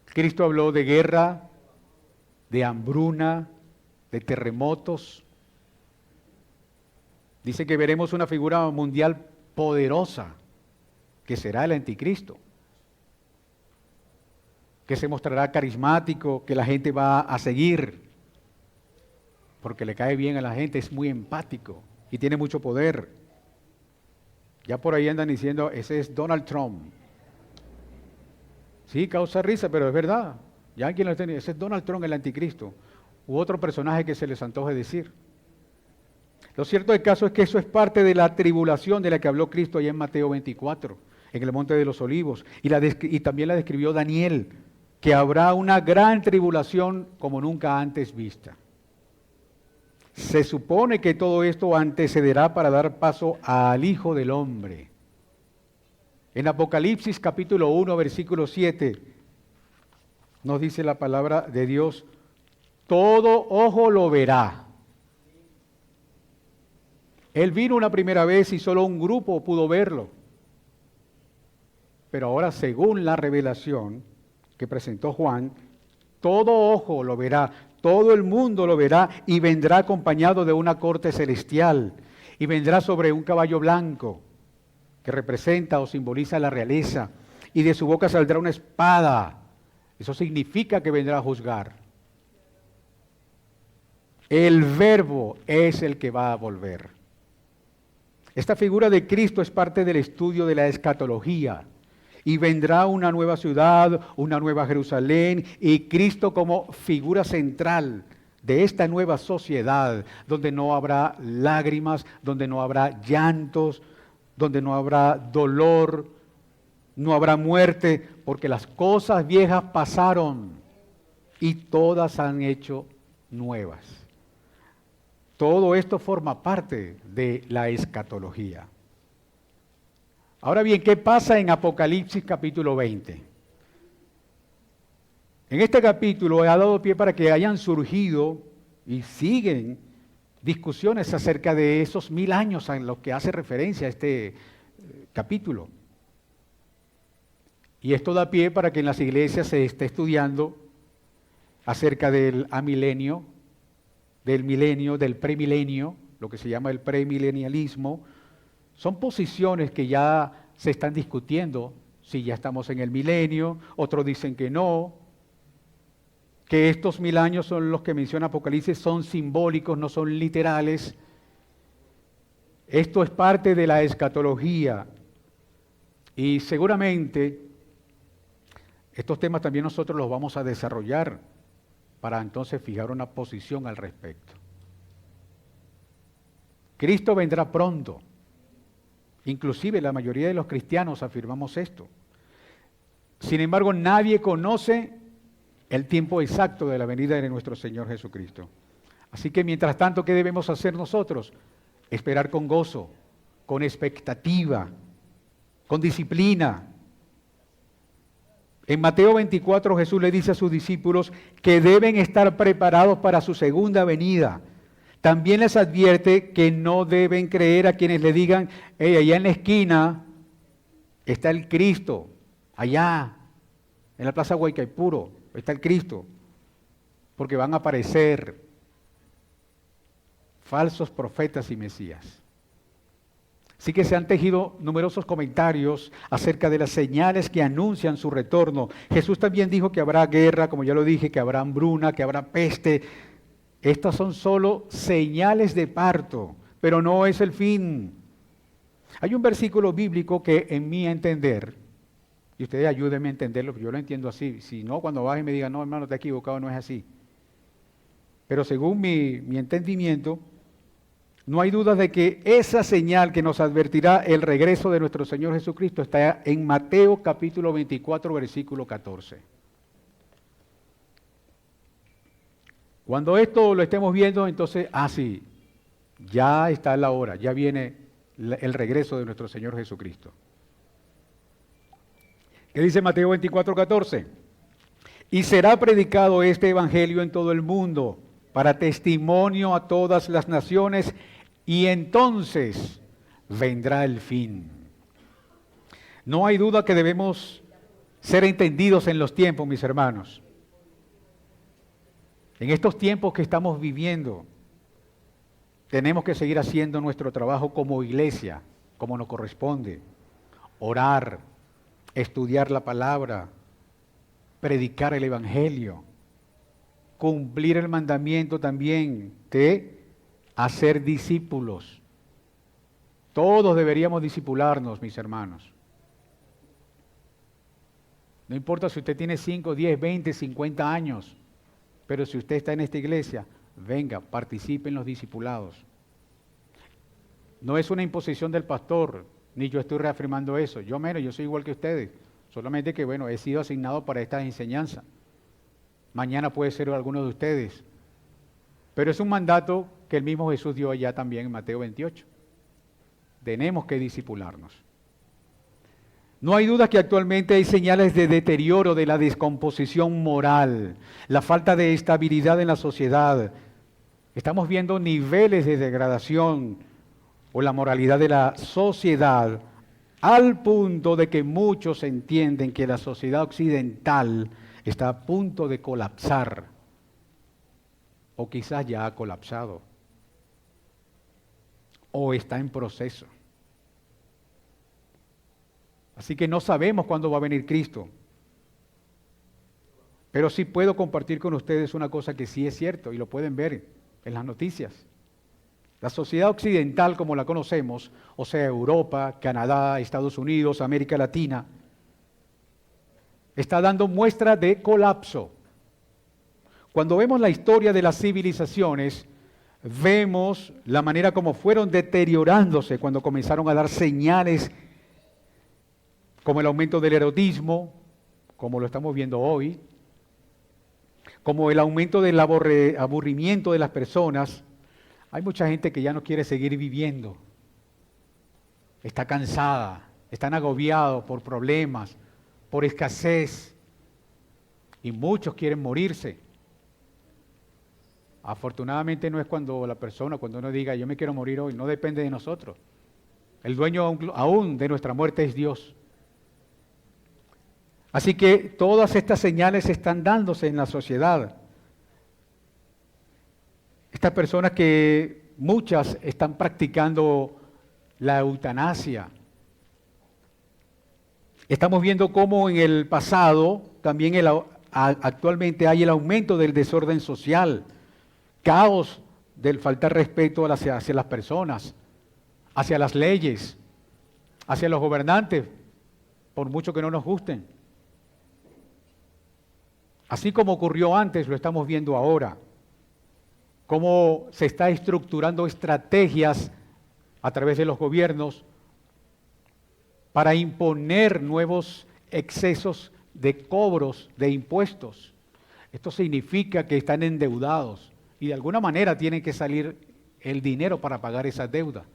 Cristo habló de guerra, de hambruna, de terremotos. Dice que veremos una figura mundial poderosa, que será el anticristo, que se mostrará carismático, que la gente va a seguir, porque le cae bien a la gente, es muy empático y tiene mucho poder. Ya por ahí andan diciendo, ese es Donald Trump. Sí, causa risa, pero es verdad. Ya alguien lo tiene, ese es Donald Trump, el anticristo, u otro personaje que se les antoje decir. Lo cierto del caso es que eso es parte de la tribulación de la que habló Cristo allá en Mateo 24, en el Monte de los Olivos, y también la describió Daniel, que habrá una gran tribulación como nunca antes vista. Se supone que todo esto antecederá para dar paso al Hijo del Hombre. En Apocalipsis capítulo 1, versículo 7, nos dice la palabra de Dios, todo ojo lo verá. Él vino una primera vez y solo un grupo pudo verlo. Pero ahora, según la revelación que presentó Juan, todo ojo lo verá, todo el mundo lo verá y vendrá acompañado de una corte celestial y vendrá sobre un caballo blanco que representa o simboliza la realeza y de su boca saldrá una espada. Eso significa que vendrá a juzgar. El Verbo es el que va a volver. Esta figura de Cristo es parte del estudio de la escatología. Y vendrá una nueva ciudad, una nueva Jerusalén, y Cristo como figura central de esta nueva sociedad, donde no habrá lágrimas, donde no habrá llantos, donde no habrá dolor, no habrá muerte, porque las cosas viejas pasaron y todas han hecho nuevas. Todo esto forma parte de la escatología. Ahora bien, ¿qué pasa en Apocalipsis capítulo 20? En este capítulo ha dado pie para que hayan surgido y siguen discusiones acerca de esos 1000 años en los que hace referencia este capítulo. Y esto da pie para que en las iglesias se esté estudiando acerca del amilenio, del milenio, del premilenio, lo que se llama el premilenialismo. Son posiciones que ya se están discutiendo, si ya estamos en el milenio, otros dicen que no, que estos 1000 años son los que menciona Apocalipsis, son simbólicos, no son literales. Esto es parte de la escatología y seguramente estos temas también nosotros los vamos a desarrollar para entonces fijar una posición al respecto. Cristo vendrá pronto. Inclusive la mayoría de los cristianos afirmamos esto. Sin embargo, nadie conoce el tiempo exacto de la venida de nuestro Señor Jesucristo. Así que mientras tanto, ¿qué debemos hacer nosotros? Esperar con gozo, con expectativa, con disciplina. En Mateo 24 Jesús le dice a sus discípulos que deben estar preparados para su segunda venida. También les advierte que no deben creer a quienes le digan, hey, allá en la esquina está el Cristo, allá en la Plaza Huaycaipuro está el Cristo, porque van a aparecer falsos profetas y mesías. Así que se han tejido numerosos comentarios acerca de las señales que anuncian su retorno. Jesús también dijo que habrá guerra, como ya lo dije, que habrá hambruna, que habrá peste. Estas son solo señales de parto, pero no es el fin. Hay un versículo bíblico que en mi entender, y ustedes ayúdenme a entenderlo, yo lo entiendo así. Si no, cuando baje y me digan, no hermano, te has equivocado, no es así. Pero según mi entendimiento, no hay duda de que esa señal que nos advertirá el regreso de nuestro Señor Jesucristo está en Mateo capítulo 24, versículo 14. Cuando esto lo estemos viendo, entonces, sí, ya está la hora, ya viene el regreso de nuestro Señor Jesucristo. ¿Qué dice Mateo 24, 14? Y será predicado este evangelio en todo el mundo, para testimonio a todas las naciones, y entonces vendrá el fin. No hay duda que debemos ser entendidos en los tiempos, mis hermanos. En estos tiempos que estamos viviendo, tenemos que seguir haciendo nuestro trabajo como iglesia, como nos corresponde. Orar, estudiar la palabra, predicar el evangelio, cumplir el mandamiento también de hacer discípulos. Todos deberíamos discipularnos, mis hermanos. No importa si usted tiene 5, 10, 20, 50 años, pero si usted está en esta iglesia, venga, participe en los discipulados. No es una imposición del pastor, ni yo estoy reafirmando eso. Yo soy igual que ustedes. Solamente que, he sido asignado para esta enseñanza. Mañana puede ser alguno de ustedes. Pero es un mandato que el mismo Jesús dio allá también en Mateo 28. Tenemos que discipularnos. No hay duda que actualmente hay señales de deterioro, de la descomposición moral, la falta de estabilidad en la sociedad. Estamos viendo niveles de degradación o la moralidad de la sociedad al punto de que muchos entienden que la sociedad occidental está a punto de colapsar o quizás ya ha colapsado o está en proceso. Así que no sabemos cuándo va a venir Cristo. Pero sí puedo compartir con ustedes una cosa que sí es cierto y lo pueden ver en las noticias. La sociedad occidental como la conocemos, o sea, Europa, Canadá, Estados Unidos, América Latina, está dando muestra de colapso. Cuando vemos la historia de las civilizaciones, vemos la manera como fueron deteriorándose cuando comenzaron a dar señales como el aumento del erotismo, como lo estamos viendo hoy, como el aumento del aburrimiento de las personas. Hay mucha gente que ya no quiere seguir viviendo, está cansada, están agobiados por problemas, por escasez, y muchos quieren morirse. Afortunadamente no es cuando uno diga yo me quiero morir hoy, no depende de nosotros. El dueño aún de nuestra muerte es Dios. Así que todas estas señales están dándose en la sociedad. Estas personas que muchas están practicando la eutanasia. Estamos viendo cómo en el pasado también actualmente hay el aumento del desorden social, caos del faltar respeto hacia las personas, hacia las leyes, hacia los gobernantes, por mucho que no nos gusten. Así como ocurrió antes, lo estamos viendo ahora. Cómo se está estructurando estrategias a través de los gobiernos para imponer nuevos excesos de cobros de impuestos. Esto significa que están endeudados y de alguna manera tiene que salir el dinero para pagar esa deuda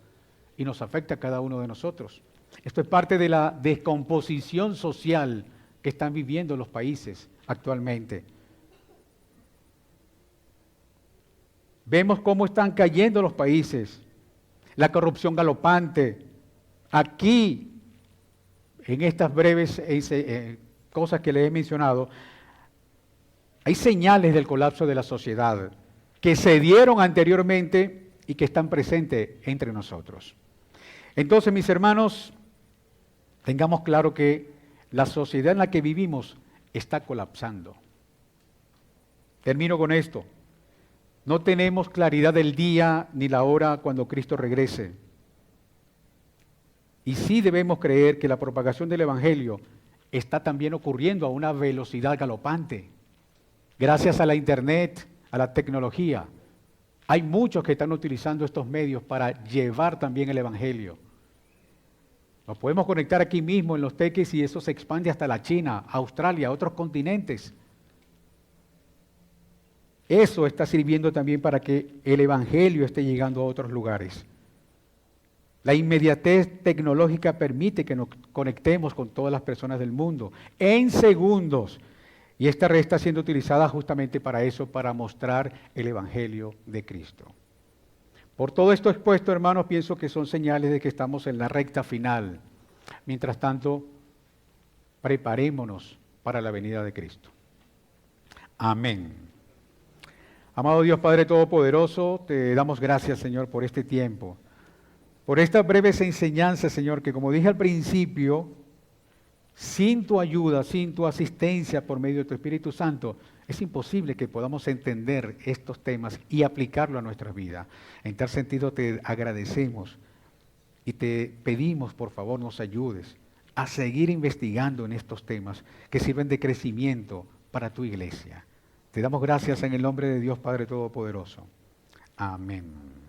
y nos afecta a cada uno de nosotros. Esto es parte de la descomposición social que están viviendo los países actualmente. Vemos cómo están cayendo los países, la corrupción galopante. Aquí, en estas breves cosas que les he mencionado, hay señales del colapso de la sociedad que se dieron anteriormente y que están presentes entre nosotros. Entonces, mis hermanos, tengamos claro que la sociedad en la que vivimos está colapsando. Termino con esto. No tenemos claridad del día ni la hora cuando Cristo regrese. Y sí debemos creer que la propagación del Evangelio está también ocurriendo a una velocidad galopante. Gracias a la Internet, a la tecnología, hay muchos que están utilizando estos medios para llevar también el Evangelio. Nos podemos conectar aquí mismo en Los Teques y eso se expande hasta la China, Australia, otros continentes. Eso está sirviendo también para que el Evangelio esté llegando a otros lugares. La inmediatez tecnológica permite que nos conectemos con todas las personas del mundo en segundos. Y esta red está siendo utilizada justamente para eso, para mostrar el Evangelio de Cristo. Por todo esto expuesto, hermanos, pienso que son señales de que estamos en la recta final. Mientras tanto, preparémonos para la venida de Cristo. Amén. Amado Dios Padre Todopoderoso, te damos gracias, Señor, por este tiempo, por estas breves enseñanzas, Señor, que como dije al principio, sin tu ayuda, sin tu asistencia por medio de tu Espíritu Santo, es imposible que podamos entender estos temas y aplicarlo a nuestra vida. En tal sentido te agradecemos y te pedimos, por favor, nos ayudes a seguir investigando en estos temas que sirven de crecimiento para tu iglesia. Te damos gracias en el nombre de Dios Padre Todopoderoso. Amén.